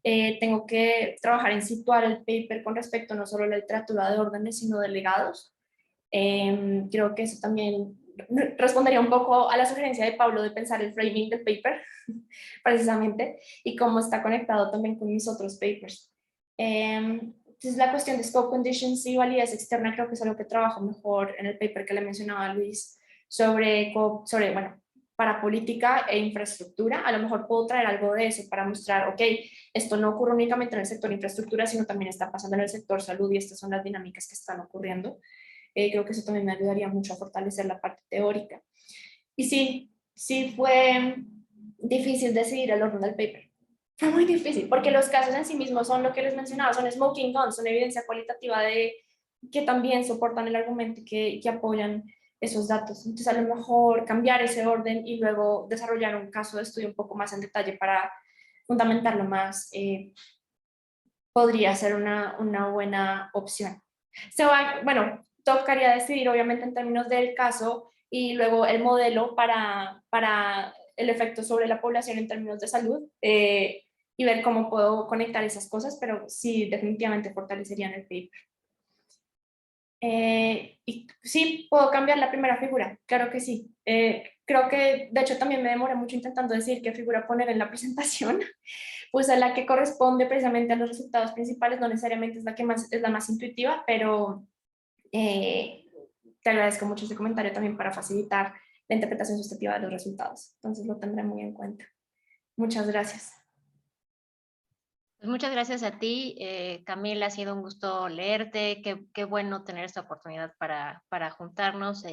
Tengo que trabajar en situar el paper con respecto no solo a la literatura de órdenes, sino de legados. Creo que eso también respondería un poco a la sugerencia de Pablo de pensar el framing del paper, precisamente, y cómo está conectado también con mis otros papers. Entonces, la cuestión de scope conditions y validez externa creo que es algo que trabajo mejor en el paper que le mencionaba a Luis sobre bueno, para política e infraestructura. A lo mejor puedo traer algo de eso para mostrar, ok, esto no ocurre únicamente en el sector infraestructura, sino también está pasando en el sector salud y estas son las dinámicas que están ocurriendo. Creo que eso también me ayudaría mucho a fortalecer la parte teórica. Y sí fue difícil decidir el orden del paper. Fue muy difícil, porque los casos en sí mismos son lo que les mencionaba, son smoking guns, son evidencia cualitativa de que también soportan el argumento y que apoyan esos datos. Entonces, a lo mejor cambiar ese orden y luego desarrollar un caso de estudio un poco más en detalle para fundamentarlo más, podría ser una buena opción. Bueno, tocaría decidir obviamente en términos del caso y luego el modelo para el efecto sobre la población en términos de salud y ver cómo puedo conectar esas cosas, pero sí, definitivamente fortalecerían el paper. Y sí, puedo cambiar la primera figura, claro que sí. Creo que, de hecho, también me demoré mucho intentando decir qué figura poner en la presentación, pues a la que corresponde precisamente a los resultados principales, no necesariamente es la más intuitiva, pero te agradezco mucho ese comentario también para facilitar la interpretación sustantiva de los resultados. Entonces lo tendré muy en cuenta. Muchas gracias. Pues muchas gracias a ti, Camila, ha sido un gusto leerte, qué bueno tener esta oportunidad para juntarnos.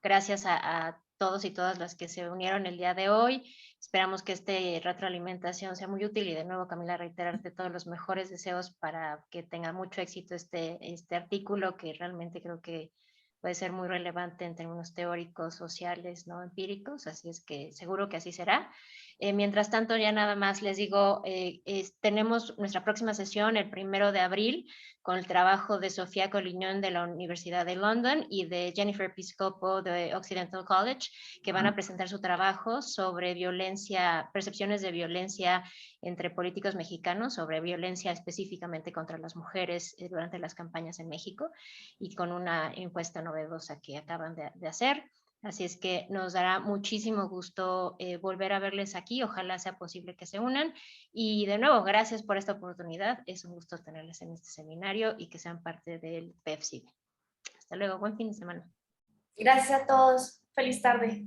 Gracias a todos y todas las que se unieron el día de hoy. Esperamos que esta retroalimentación sea muy útil y de nuevo, Camila, reiterarte todos los mejores deseos para que tenga mucho éxito este artículo que realmente creo que puede ser muy relevante en términos teóricos, sociales, no empíricos, así es que seguro que así será. Mientras tanto, ya nada más les digo, tenemos nuestra próxima sesión el 1 de abril con el trabajo de Sofía Collignon de la Universidad de London y de Jennifer Piscopo de Occidental College, que van a presentar su trabajo sobre percepciones de violencia entre políticos mexicanos, sobre violencia específicamente contra las mujeres durante las campañas en México y con una encuesta novedosa que acaban de hacer. Así es que nos dará muchísimo gusto volver a verles aquí. Ojalá sea posible que se unan. Y de nuevo, gracias por esta oportunidad. Es un gusto tenerles en este seminario y que sean parte del PEFCIB. Hasta luego. Buen fin de semana. Gracias a todos. Feliz tarde.